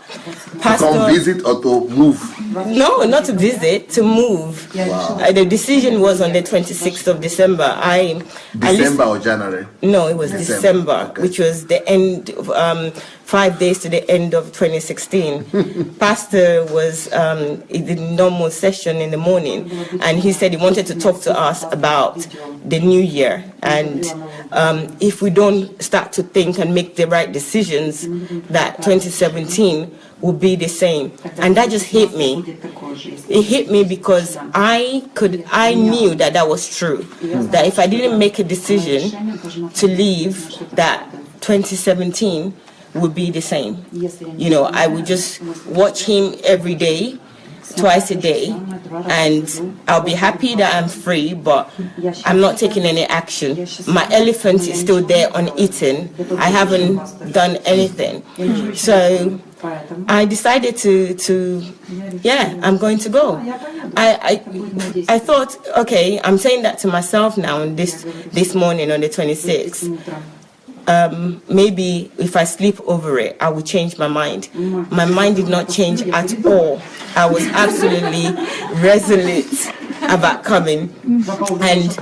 Speaker 1: Pastor, to come visit or to move?
Speaker 8: No, not to visit, to move.
Speaker 1: Wow.
Speaker 8: The decision was on the 26th of December.
Speaker 1: December or January?
Speaker 8: No, it was December,
Speaker 1: okay.
Speaker 8: Which was the end of 5 days to the end of 2016. Pastor was in the normal session in the morning, and he said he wanted to talk to us about the new year. And if we don't start to think and make the right decisions, that 2017 will be the same. And that just hit me. It hit me because I knew that was true. That if I didn't make a decision to leave, that 2017 would be the same. You know, I would just watch him every day, twice a day, and I'll be happy that I'm free, but I'm not taking any action. My elephant is still there uneaten. I haven't done anything. So I decided to I'm going to go. I thought, okay, I'm saying that to myself now this morning on the 26th. Maybe if I sleep over it, I will change my mind. My mind did not change at all. I was absolutely resolute about coming, and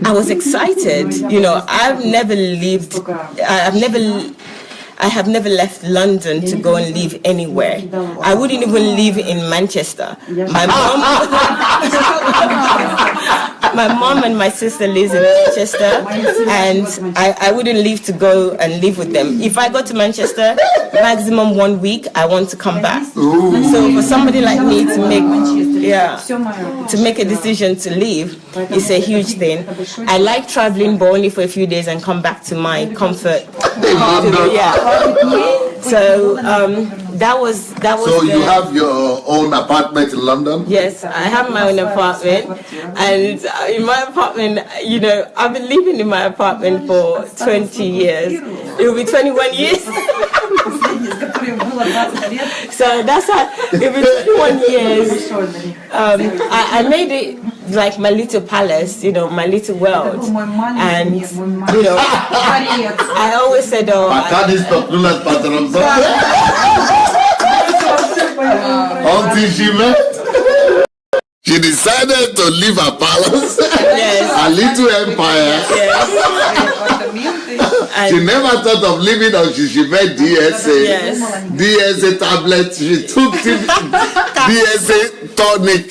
Speaker 8: I was excited. You know, I have never left London to go and live anywhere. I wouldn't even live in Manchester. My mom and my sister lives in Manchester, and I wouldn't leave to go and live with them. If I go to Manchester, maximum 1 week, I want to come back. So for somebody like me to make a decision to leave, it's a huge thing. I like traveling, but only for a few days and come back to my comfort. So that was.
Speaker 1: So you have your own apartment in London?
Speaker 8: Yes, I have my own apartment, and in my apartment, you know, I've been living in my apartment for 20 years. It will be 21 years. So that's how it will be 21 years. I made it like my little palace, you know, my little world, and you know, I always said,
Speaker 1: until she met, she decided to leave her palace, a little empire. She never thought of leaving until she met DSA. DSA tablet. She took DSA tonic.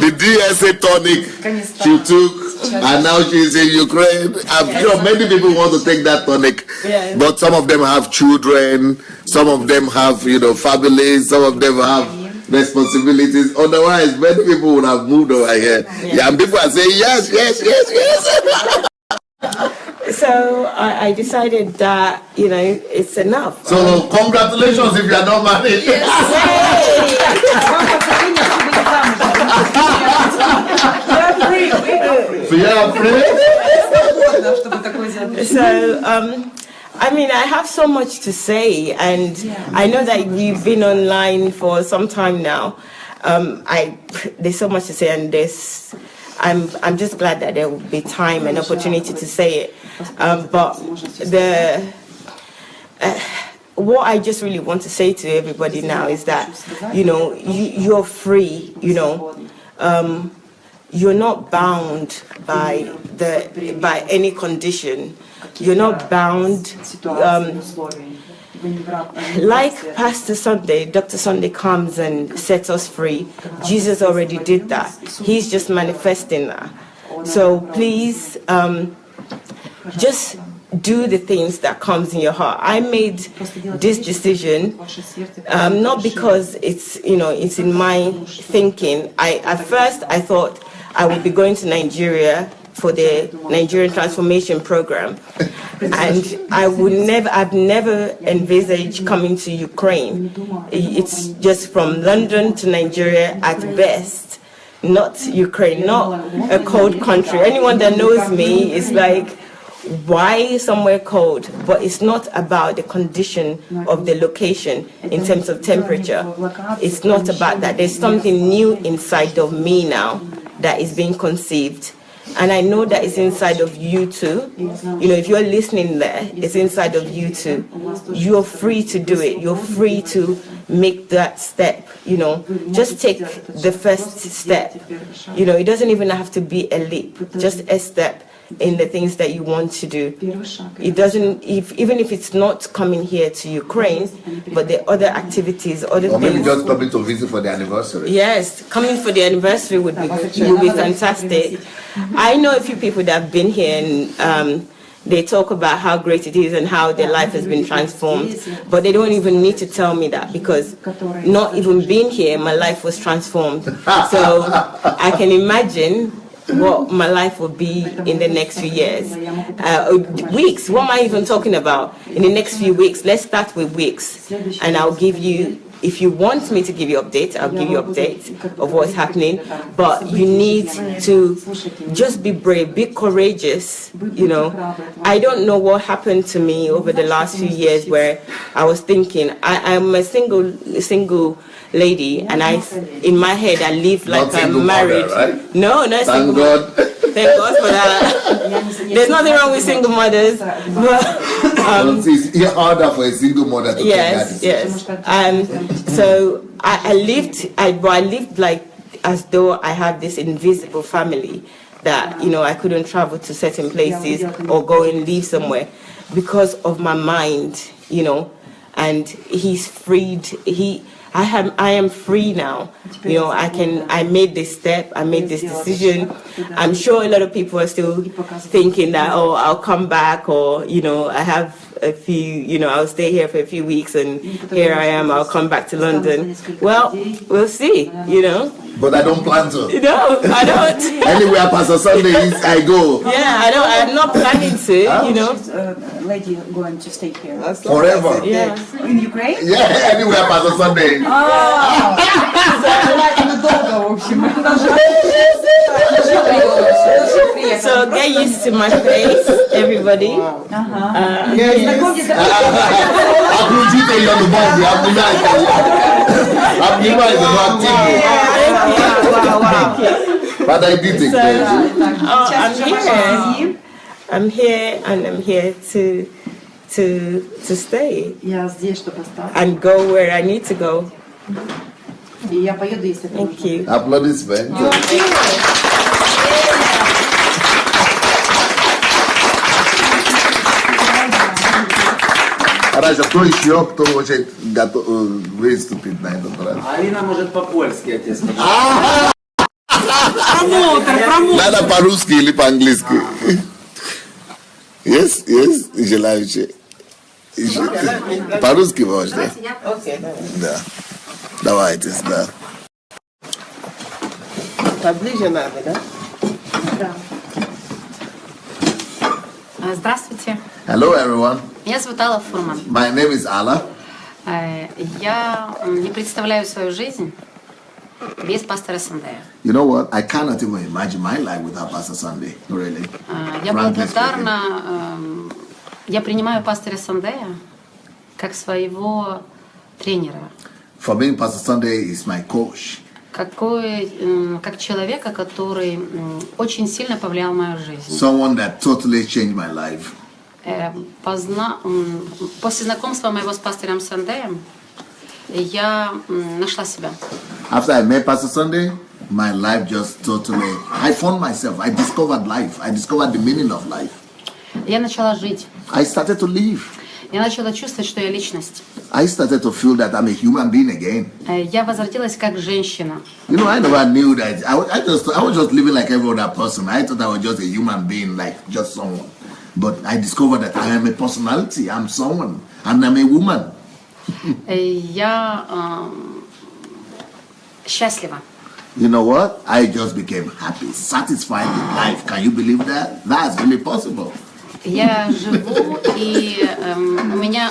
Speaker 1: The DSA tonic she took, and now she's in Ukraine. I'm sure many people want to take that tonic, but some of them have children, some of them have, you know, families, some of them have responsibilities. Otherwise, many people would have moved over here. And people are saying yes.
Speaker 8: So I decided that, you know, it's enough.
Speaker 1: So congratulations if you are not married. So you are free.
Speaker 8: So I mean, I have so much to say, and I know that we've been online for some time now. There's so much to say, and I'm just glad that there will be time and opportunity to say it. But what I just really want to say to everybody now is that, you know, you're free. You know, you're not bound by any condition. You're not bound. Like Pastor Sandey, Dr. Sandey comes and sets us free. Jesus already did that. He's just manifesting that. So please, just do the things that comes in your heart. I made this decision not because it's in my thinking. At first I thought I would be going to Nigeria for the Nigerian transformation program, and I've never envisaged coming to Ukraine. It's just from London to Nigeria at best, not Ukraine, not a cold country. Anyone that knows me is like, why somewhere cold? But it's not about the condition of the location in terms of temperature. It's not about that. There's something new inside of me now that is being conceived. And I know that it's inside of you too. You know, if you're listening there, it's inside of you too. You're free to do it. You're free to make that step, you know. Just take the first step. You know, it doesn't even have to be a leap, just a step in the things that you want to do. It doesn't, even if it's not coming here to Ukraine, but the other activities, other
Speaker 1: or
Speaker 8: things.
Speaker 1: maybe just coming to visit for the anniversary.
Speaker 8: Yes, coming for the anniversary would be fantastic. I know a few people that have been here and they talk about how great it is and how their life has been transformed, but they don't even need to tell me that, because not even being here, my life was transformed. So I can imagine what my life will be in the next few years. Weeks, what am I even talking about? In the next few weeks, let's start with weeks. And I'll give you, if you want me to give you updates, I'll give you updates of what's happening. But you need to just be brave, be courageous, you know. I don't know what happened to me over the last few years where I was thinking, I'm a single lady, and in my head I live like I'm married.
Speaker 1: Mother, right?
Speaker 8: No, not
Speaker 1: Thank
Speaker 8: single.
Speaker 1: God.
Speaker 8: Thank God for that. There's nothing wrong with single mothers. But,
Speaker 1: it's harder for a single mother to
Speaker 8: yes. So I lived like as though I had this invisible family that, you know, I couldn't travel to certain places or go and live somewhere because of my mind, you know. And he's freed. I am free now. You know, I made this step, I made this decision. I'm sure a lot of people are still thinking that, oh, I'll come back, or, you know, I have a few, you know, I'll stay here for a few weeks and here I am, I'll come back to London. Well, we'll see, you know.
Speaker 1: But I don't plan to.
Speaker 8: No, I don't.
Speaker 1: Anywhere Pastor Sunday is, I go.
Speaker 8: Yeah, I'm not planning to, you know.
Speaker 7: Lady going to stay here.
Speaker 1: Forever.
Speaker 8: Yeah.
Speaker 7: In Ukraine?
Speaker 1: Yeah, anywhere Pastor Sunday.
Speaker 8: So get used to my face, everybody.
Speaker 1: But I did it.
Speaker 8: I'm here and I'm here to stay and go where I need to go. Thank you.
Speaker 1: Applaudissements. Аделаджа, кто еще, кто очень выступит на этот раз?
Speaker 9: Алина может по-польски, отец.
Speaker 1: Надо по-русски или по-английски? Yes, желающие. По-русски можно? Да. Давайте, да.
Speaker 3: Поближе надо, да?
Speaker 10: Здравствуйте.
Speaker 1: Hello, everyone.
Speaker 10: Меня зовут Алла Фурман.
Speaker 1: My name is Alla.
Speaker 10: Я не представляю свою жизнь без пастора Сандея.
Speaker 1: You know what? I cannot even imagine my life without Pastor Sunday, really.
Speaker 10: Я благодарна, я принимаю пастора Сандея как своего тренера.
Speaker 1: For me, Pastor Sunday is my coach.
Speaker 10: Как человека, который очень сильно повлиял на мою жизнь.
Speaker 1: Someone that totally changed my life.
Speaker 10: После знакомства моего с пастором Сандеем я нашла себя.
Speaker 1: After I met Pastor Sunday, my life just totally, I found myself. I discovered life. I discovered the meaning of life.
Speaker 10: Я начала жить.
Speaker 1: I started to live.
Speaker 10: Я начала чувствовать, что я личность.
Speaker 1: I started to feel that I'm a human being again.
Speaker 10: Я возродилась как женщина.
Speaker 1: You know, I never knew that. I was just living like every other person. I thought I was just a human being, like just someone. But I discovered that I am a personality. I'm someone, and I'm a woman.
Speaker 10: Я счастлива.
Speaker 1: You know what? I just became happy, satisfied with life. Can you believe that? That's really possible.
Speaker 10: Я живу, и у меня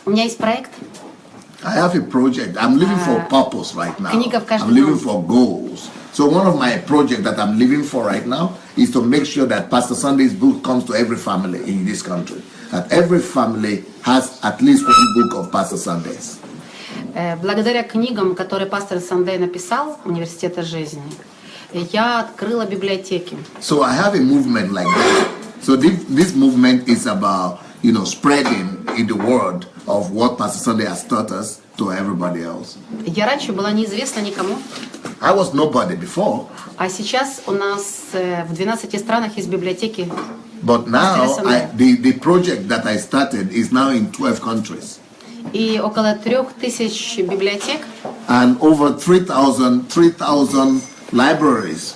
Speaker 10: есть проект.
Speaker 1: I have a project. I'm living for purpose right now.
Speaker 10: Книга в каждом
Speaker 1: I'm living
Speaker 10: доме.
Speaker 1: for goals. So one of my projects that I'm living for right now is to make sure that Pastor Sunday's book comes to every family in this country. That every family has at least one book of Pastor Sunday's.
Speaker 10: Благодаря книгам, которые пастор Сандей написал, Университета жизни, я открыла библиотеки.
Speaker 1: So I have a movement like that. So this movement is about, you know, spreading in the world of what Pastor Sunday has taught us to everybody else.
Speaker 10: Я раньше была неизвестна никому.
Speaker 1: I was nobody before.
Speaker 10: А сейчас у нас в 12 странах есть библиотеки.
Speaker 1: But now the project that I started is now in 12 countries.
Speaker 10: И около 3000 библиотек.
Speaker 1: And over 3,000 libraries.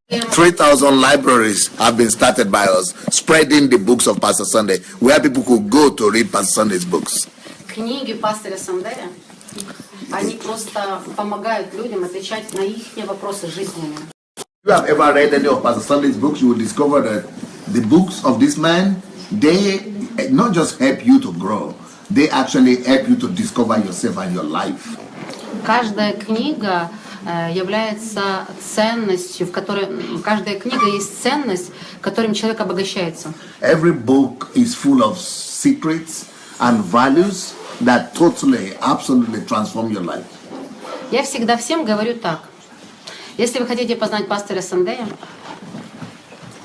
Speaker 1: 3,000 libraries have been started by us, spreading the books of Pastor Sunday, where people could go to read Pastor Sunday's books.
Speaker 10: Книги пастора Сандея. Они просто помогают людям отвечать на их вопросы жизненные.
Speaker 1: If you have ever read any of Pastor Sunday's books, you will discover that the books of this man, they not just help you to grow, they actually help you to discover yourself and your life.
Speaker 10: Каждая книга является ценностью, в которой каждая книга есть ценность, которым человек обогащается.
Speaker 1: Every book is full of secrets and values that totally, absolutely transform your life.
Speaker 10: Я всегда всем говорю так. Если вы хотите познать пастора Сандея,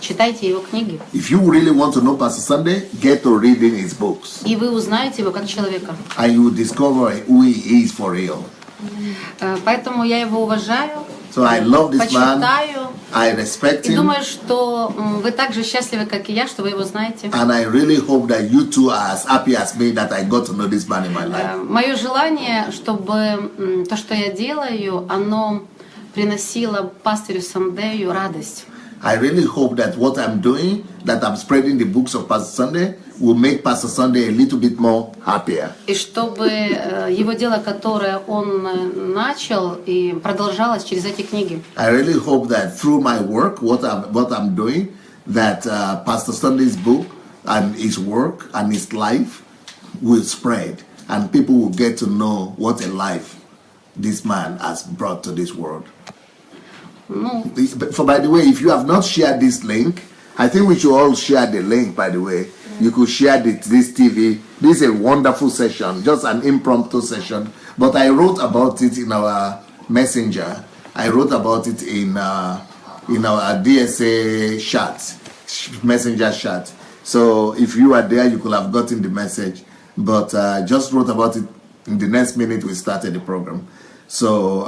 Speaker 10: читайте его книги.
Speaker 1: If you really want to know Pastor Sunday, get to reading his books.
Speaker 10: И вы узнаете его как человека.
Speaker 1: And you will discover who he is for real.
Speaker 10: Поэтому я его уважаю,
Speaker 1: So I love this man.
Speaker 10: почитаю.
Speaker 1: I respect
Speaker 10: И
Speaker 1: him.
Speaker 10: думаю, что вы так же счастливы, как и я, что вы его знаете.
Speaker 1: And I really hope that you too are as happy as me that I got to know this man in my life.
Speaker 10: Мое желание, чтобы то, что я делаю, оно приносило пастырю Сандею радость.
Speaker 1: I really hope that what I'm doing, that I'm spreading the books of Pastor Sunday, will make Pastor Sunday a little bit more happier.
Speaker 10: И чтобы его дело, которое он начал, и продолжалось через эти книги.
Speaker 1: I really hope that through my work, what I'm doing, that Pastor Sunday's book and his work and his life will spread, and people will get to know what a life this man has brought to this world. For by the way, if you have not shared this link, I think we should all share the link. By the way, you could share this TV. This is a wonderful session, just an impromptu session. But I wrote about it in our messenger. I wrote about it in our DSA chat, messenger chat. So if you are there, you could have gotten the message. But just wrote about it in the next minute we started the program. So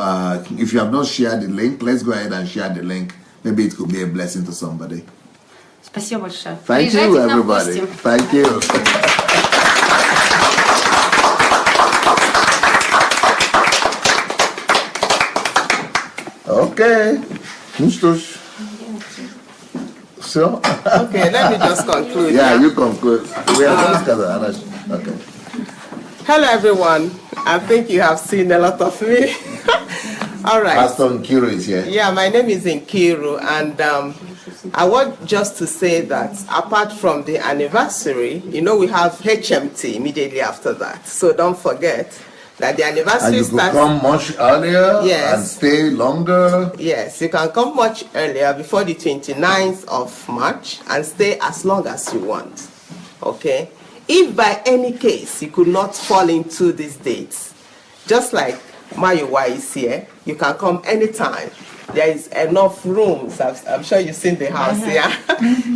Speaker 1: if you have not shared the link, let's go ahead and share the link. Maybe it could be a blessing to somebody.
Speaker 10: Спасибо большое.
Speaker 1: Thank you, everybody. Thank you. Okay. So?
Speaker 3: Okay, let me just conclude.
Speaker 1: Yeah, you conclude. We are just okay.
Speaker 3: Hello, everyone. I think you have seen a lot of me. All right.
Speaker 1: Pastor Nkiru is here.
Speaker 3: Yeah, my name is Nkiru, and I want just to say that apart from the anniversary, you know, we have HMT immediately after that. So don't forget that the anniversary starts.
Speaker 1: And you could come much earlier and stay longer.
Speaker 3: Yes, you can come much earlier before the 29th of March and stay as long as you want. Okay? If by any case you could not fall into these dates, just like Mayuwa is here, you can come anytime. There is enough rooms. I'm sure you've seen the house here.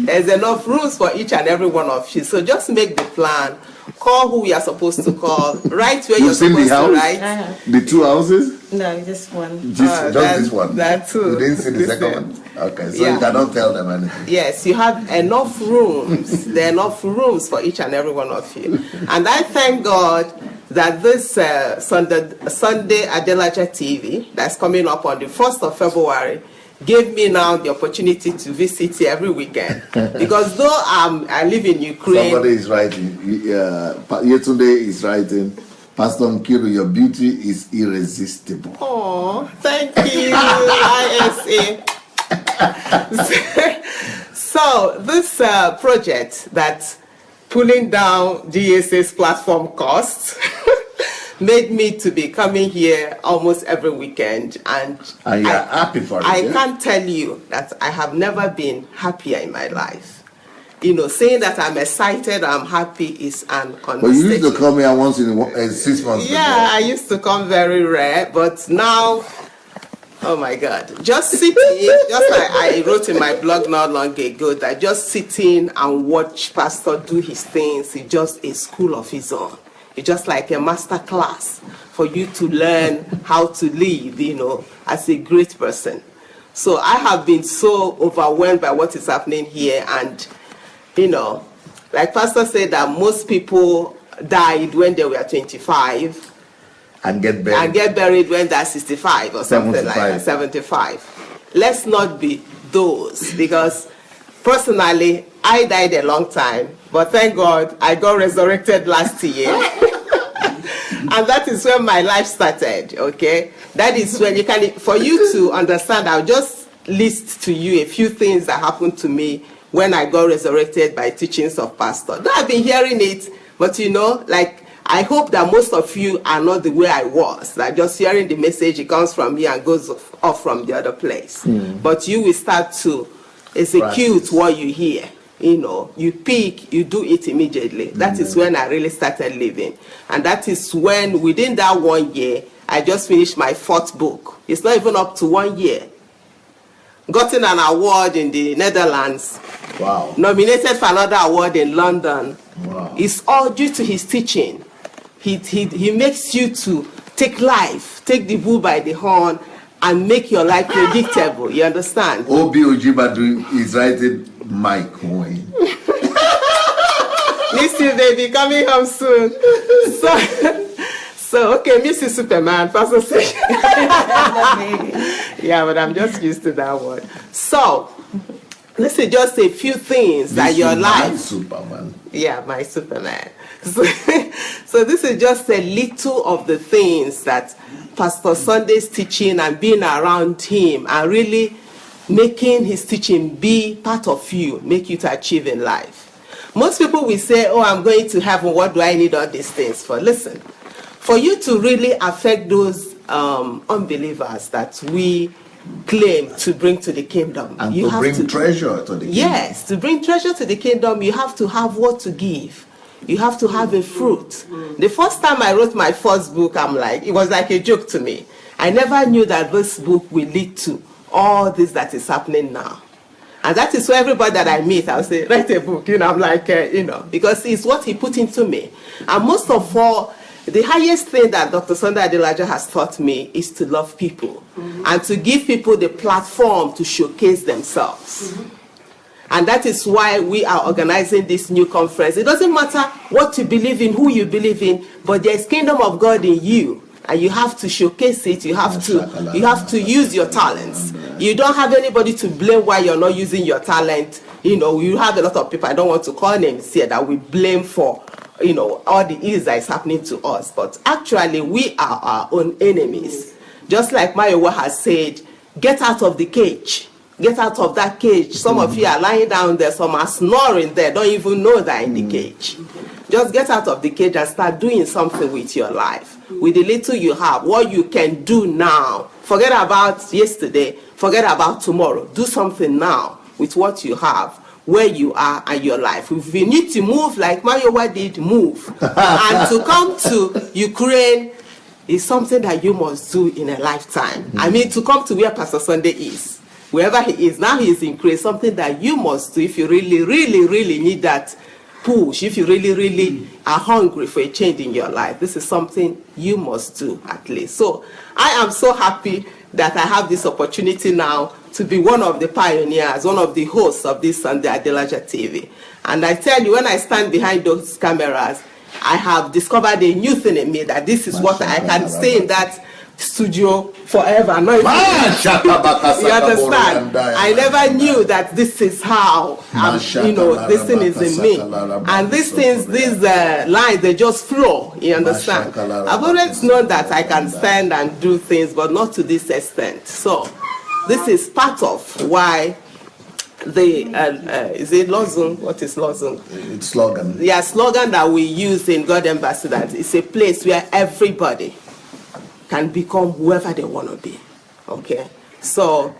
Speaker 3: There's enough rooms for each and every one of you. So just make the plan. Call who you are supposed to call. Write where you're supposed to write.
Speaker 1: The two houses?
Speaker 8: No, just one.
Speaker 1: Just this one?
Speaker 3: That too.
Speaker 1: You didn't see the second one? Okay, so you cannot tell them anything.
Speaker 3: Yes, you have enough rooms. There are enough rooms for each and every one of you. And I thank God that this Sunday Adelajah TV that's coming up on the 1st of February gave me now the opportunity to visit here every weekend. Because though I live in Ukraine.
Speaker 1: Somebody is writing, Yetunde is writing, Pastor Nkiru, your beauty is irresistible.
Speaker 3: Oh, thank you, ISA. So this project that pulling down DSA's platform costs made me to be coming here almost every weekend, and
Speaker 1: you're happy for it.
Speaker 3: I can't tell you that I have never been happier in my life. You know, saying that I'm excited, I'm happy is an understatement.
Speaker 1: But you used to come here once in 6 months.
Speaker 3: Yeah, I used to come very rare, but now, oh my God, just sitting, just like I wrote in my blog not long ago, that just sitting and watch Pastor do his things is just a school of his own. It's just like a master class for you to learn how to live, you know, as a great person. So I have been so overwhelmed by what is happening here, and, you know, like Pastor said that most people died when they were 25.
Speaker 1: And get buried.
Speaker 3: And get buried when they're 65 or something like that, 75. Let's not be those, because personally, I died a long time, but thank God I got resurrected last year. And that is when my life started, okay? That is when you can, for you to understand, I'll just list to you a few things that happened to me when I got resurrected by teachings of pastor. Though I've been hearing it, but you know, like, I hope that most of you are not the way I was, like just hearing the message, it comes from me and goes off from the other place. But you will start to execute what you hear. You know, you pick, you do it immediately. That is when I really started living. And that is when, within that 1 year, I just finished my 4th book. It's not even up to 1 year. Gotten an award in the Netherlands.
Speaker 1: Wow.
Speaker 3: Nominated for another award in London.
Speaker 1: Wow.
Speaker 3: It's all due to his teaching. He makes you to take life, take the bull by the horn, and make your life predictable. You understand?
Speaker 1: Obi Ojibadu is writing my coin.
Speaker 3: Miss you, baby, coming home soon. So okay, Mrs. Superman, Pastor Session. Yeah, but I'm just used to that word. So, this is just a few things that your life.
Speaker 1: Superman.
Speaker 3: Yeah, my Superman. So this is just a little of the things that Pastor Sunday's teaching and being around him and really making his teaching be part of you, make you to achieve in life. Most people will say, oh, I'm going to heaven, what do I need all these things for? Listen, for you to really affect those unbelievers that we claim to bring to the kingdom.
Speaker 1: And
Speaker 3: you
Speaker 1: to
Speaker 3: have
Speaker 1: bring
Speaker 3: to,
Speaker 1: treasure to the kingdom.
Speaker 3: Yes, to bring treasure to the kingdom, you have to have what to give. You have to have a fruit. The first time I wrote my first book, it was like a joke to me. I never knew that this book will lead to all this that is happening now. And that is why everybody that I meet, I'll say, write a book. You know, I'm like, because it's what he put into me. And most of all, the highest thing that Dr. Sandey Adelaja has taught me is to love people and to give people the platform to showcase themselves. And that is why we are organizing this new conference. It doesn't matter what you believe in, who you believe in, but there is kingdom of God in you. And you have to showcase it. You have to use your talents. You don't have anybody to blame why you're not using your talent. You know, you have a lot of people, I don't want to call names here, that we blame for, all the ills that is happening to us. But actually, we are our own enemies. Just like Mayowa has said, get out of the cage. Get out of that cage. Some of you are lying down there, some are snoring there, don't even know they're in the cage. Just get out of the cage and start doing something with your life. With the little you have, what you can do now. Forget about yesterday, forget about tomorrow. Do something now with what you have, where you are and your life. If you need to move like Mayowa did, move. And to come to Ukraine is something that you must do in a lifetime. I mean, to come to where Pastor Sandey is. Wherever he is, now he is in Ukraine, something that you must do if you really, really, really need that push, if you really, really are hungry for a change in your life. This is something you must do at least. So I am so happy that I have this opportunity now to be one of the pioneers, one of the hosts of this Sandey Adelaja TV. And I tell you, when I stand behind those cameras, I have discovered a new thing in me, that this is what I can stay in that studio forever. You understand? I never knew that this is how this thing is in me. And these things, these lines, they just flow. You understand? I've always known that I can stand and do things, but not to this extent. So this is part of why the is it Lozung? What is Lozung?
Speaker 1: It's slogan.
Speaker 3: Yeah, slogan that we use in God Embassy, that it's a place where everybody can become whoever they want to be. Okay? So,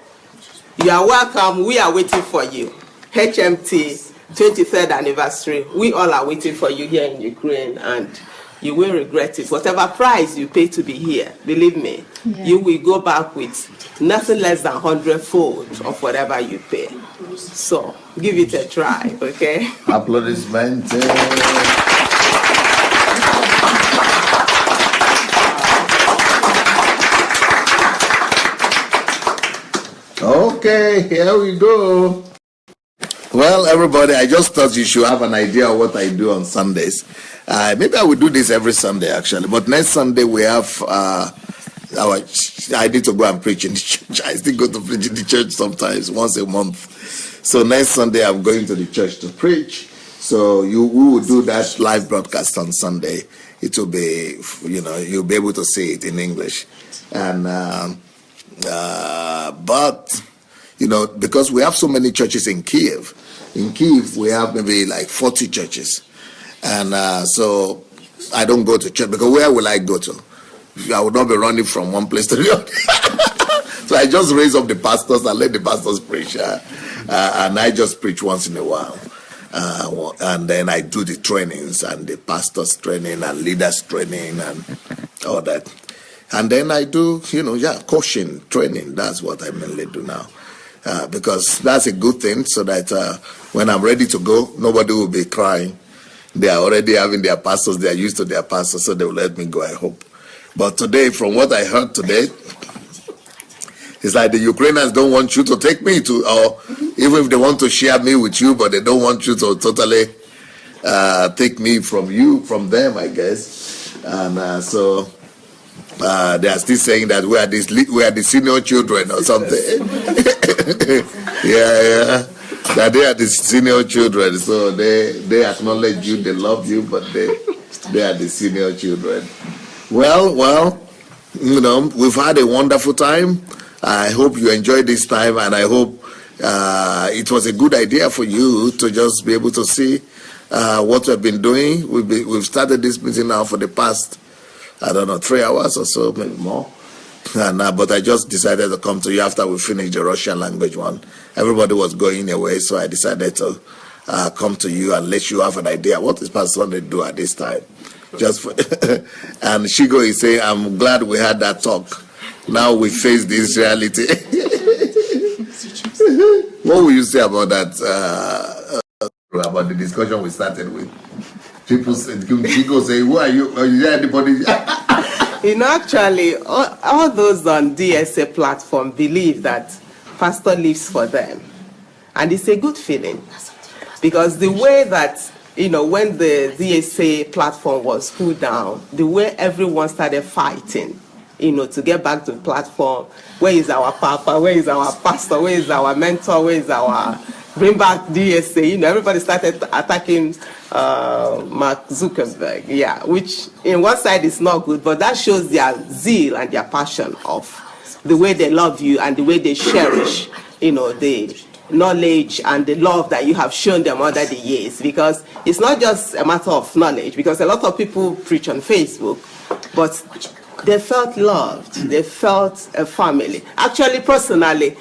Speaker 3: you are welcome. We are waiting for you. HMT 23rd anniversary. We all are waiting for you here in Ukraine, and you will regret it. Whatever price you pay to be here, believe me, you will go back with nothing less than 100-fold of whatever you pay. So, give it a try, okay?
Speaker 1: Applaudissements. Okay, here we go. Well, everybody, I just thought you should have an idea of what I do on Sundays. Maybe I will do this every Sunday, actually. But next Sunday, we have I need to go and preach in the church. I still go to preach in the church sometimes, once a month. So next Sunday, I'm going to the church to preach. So we will do that live broadcast on Sunday it will be, you'll be able to see it in English. And but because we have so many churches in Kiev we have maybe like 40 churches, and so I don't go to church, because where will I go to? I would not be running from one place to the other. So I just raise up the pastors and let the pastors preach, and I just preach once in a while, and then I do the trainings and the pastors training and leaders training and all that, and then I do coaching training. That's what I mainly do now, because that's a good thing, so that when I'm ready to go, nobody will be crying. They are already having their pastors, they are used to their pastors, so they will let me go, I hope. But today, from what I heard today, it's like the Ukrainians don't want you to take me to, or even if they want to share me with you, but they don't want you to totally take me from them, I guess. And so they are still saying that we are the senior children or something. Yeah. That they are the senior children, so they acknowledge you, they love you, but they are the senior children. Well, we've had a wonderful time. I hope you enjoyed this time, and I hope it was a good idea for you to just be able to see what we've been doing. We've started this meeting now for the past, 3 hours or so, maybe more. But I just decided to come to you after we finished the Russian language one. Everybody was going away, so I decided to come to you and let you have an idea what is Pastor Sandey do at this time. And Shigo is saying, I'm glad we had that talk. Now we face this reality. What will you say about that? About the discussion we started with? People said, Shigo say, who are you? Is there anybody?
Speaker 3: Actually, all those on DSA platform believe that pastor lives for them. And it's a good feeling. Because the way that, when the DSA platform was pulled down, the way everyone started fighting, to get back to the platform, where is our papa, where is our pastor, where is our mentor, where is our bring back DSA, everybody started attacking Mark Zuckerberg, which in one side is not good, but that shows their zeal and their passion of the way they love you and the way they cherish, the knowledge and the love that you have shown them over the years. Because it's not just a matter of knowledge, because a lot of people preach on Facebook, but they felt loved, they felt a family. Actually, personally,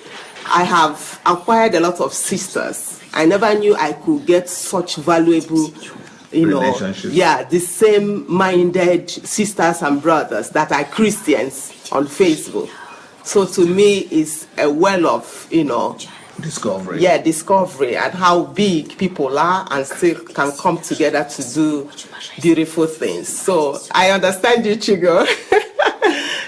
Speaker 3: I have acquired a lot of sisters. I never knew I could get such valuable, relationships. The same-minded sisters and brothers that are Christians on Facebook. So to me, it's a well of,
Speaker 1: discovery.
Speaker 3: Discovery, and how big people are and still can come together to do beautiful things. So I understand you, Chigo.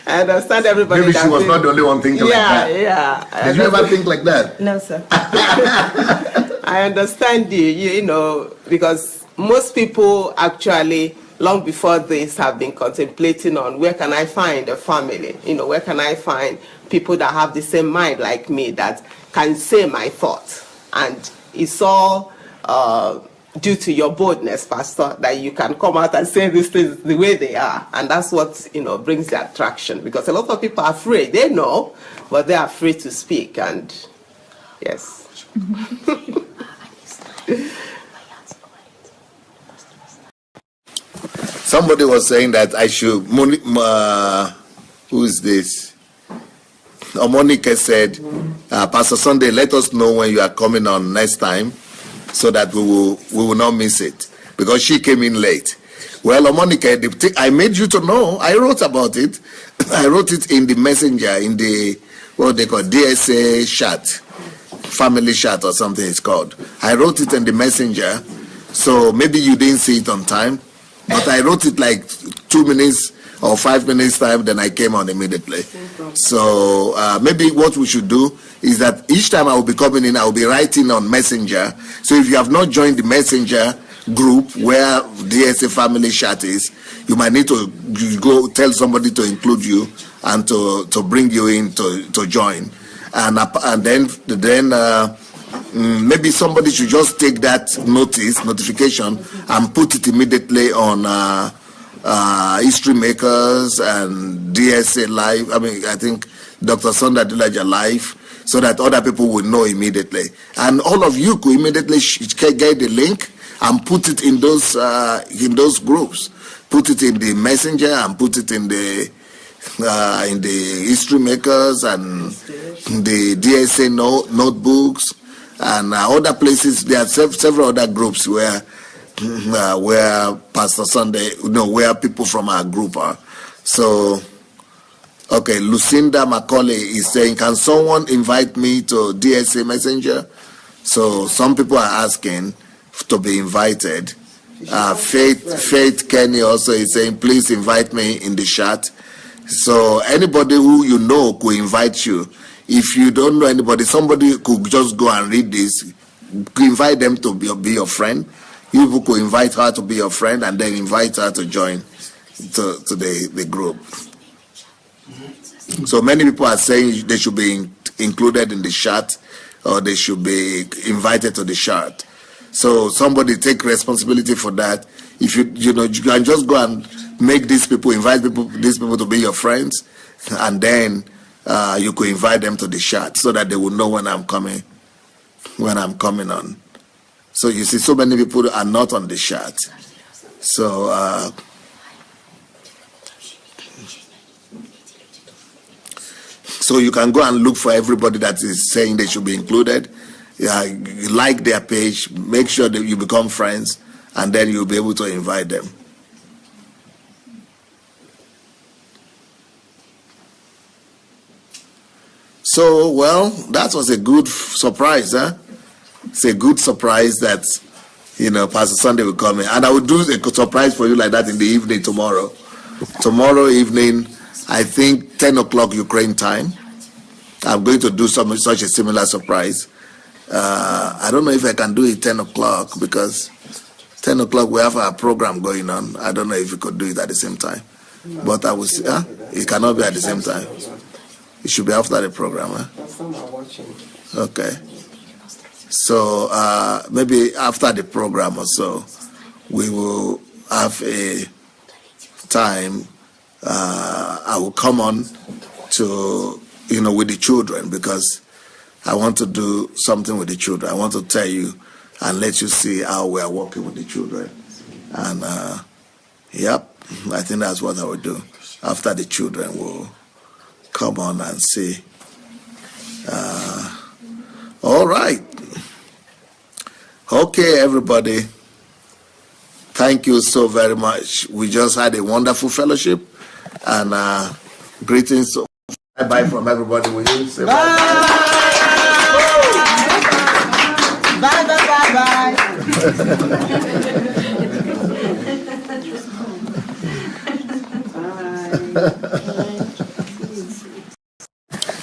Speaker 3: I understand everybody.
Speaker 1: Maybe she was not the only one thinking like that.
Speaker 3: Yeah.
Speaker 1: Did you ever think like that?
Speaker 3: No, sir. I understand you, because most people actually, long before this, have been contemplating on where can I find a family? Where can I find people that have the same mind like me that can say my thoughts? And it's all due to your boldness, Pastor, that you can come out and say these things the way they are. And that's what, brings the attraction. Because a lot of people are afraid. They know, but they're afraid to speak. And yes.
Speaker 1: Somebody was saying that I should, who is this? Monica said, Pastor Sandey, let us know when you are coming on next time, so that we will not miss it, because she came in late. Well, Monica, I made you to know. I wrote about it. I wrote it in the messenger, in the, what they call DSA chat, family chat or something it's called. I wrote it in the messenger, so maybe you didn't see it on time, but I wrote it like 2 minutes or 5 minutes time, then I came on immediately. So maybe what we should do is that each time I will be coming in, I will be writing on Messenger. So if you have not joined the Messenger group where DSA family chat is, you might need to go tell somebody to include you and to bring you in to join. And then maybe somebody should just take that notification and put it immediately on History Makers and DSA Live. I think Dr. Sandey Adelaja Live, so that other people will know immediately. And all of you could immediately get the link and put it in those groups. Put it in the Messenger and put it in the History Makers and the DSA notebooks and other places. There are several other groups where Pastor Sandey, where people from our group are. So, okay, Lucinda Macaulay is saying, can someone invite me to DSA Messenger? So some people are asking to be invited. Faith Kenny also is saying, please invite me in the chat. So anybody who you know could invite you. If you don't know anybody, somebody could just go and read this. Invite them to be your friend. You people could invite her to be your friend and then invite her to join to the group. So many people are saying they should be included in the chat, or they should be invited to the chat. So somebody take responsibility for that. If you can just go and make these people to be your friends, and then you could invite them to the chat so that they will know when I'm coming on. So you see, so many people are not on the chat. So so you can go and look for everybody that is saying they should be included. Like their page, make sure that you become friends, and then you'll be able to invite them. So, well, that was a good surprise, huh? It's a good surprise that, Pastor Sandey will come in. And I will do a surprise for you like that in the evening tomorrow. Tomorrow evening, I think 10 o'clock Ukraine time, I'm going to do such a similar surprise. I don't know if I can do it 10 o'clock because 10 o'clock we have our program going on. I don't know if we could do it at the same time. But I will see. It cannot be at the same time. It should be after the program. Okay. So maybe after the program or so, we will have a time. I will come on to, with the children, because I want to do something with the children. I want to tell you and let you see how we are working with the children. And yep, I think that's what I will do. After the children will come on and see. All right. Okay, everybody. Thank you so very much. We just had a wonderful fellowship. And greetings. Bye from everybody. Will you say bye?
Speaker 3: Bye, bye, bye, bye.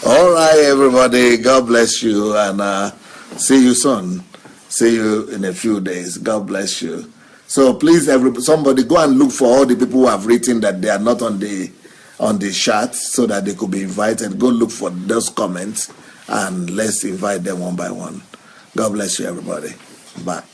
Speaker 1: All right, everybody. God bless you, and see you soon. See you in a few days. God bless you. So please, somebody go and look for all the people who have written that they are not on the chat, so that they could be invited. Go look for those comments, and let's invite them one by one. God bless you, everybody. Bye.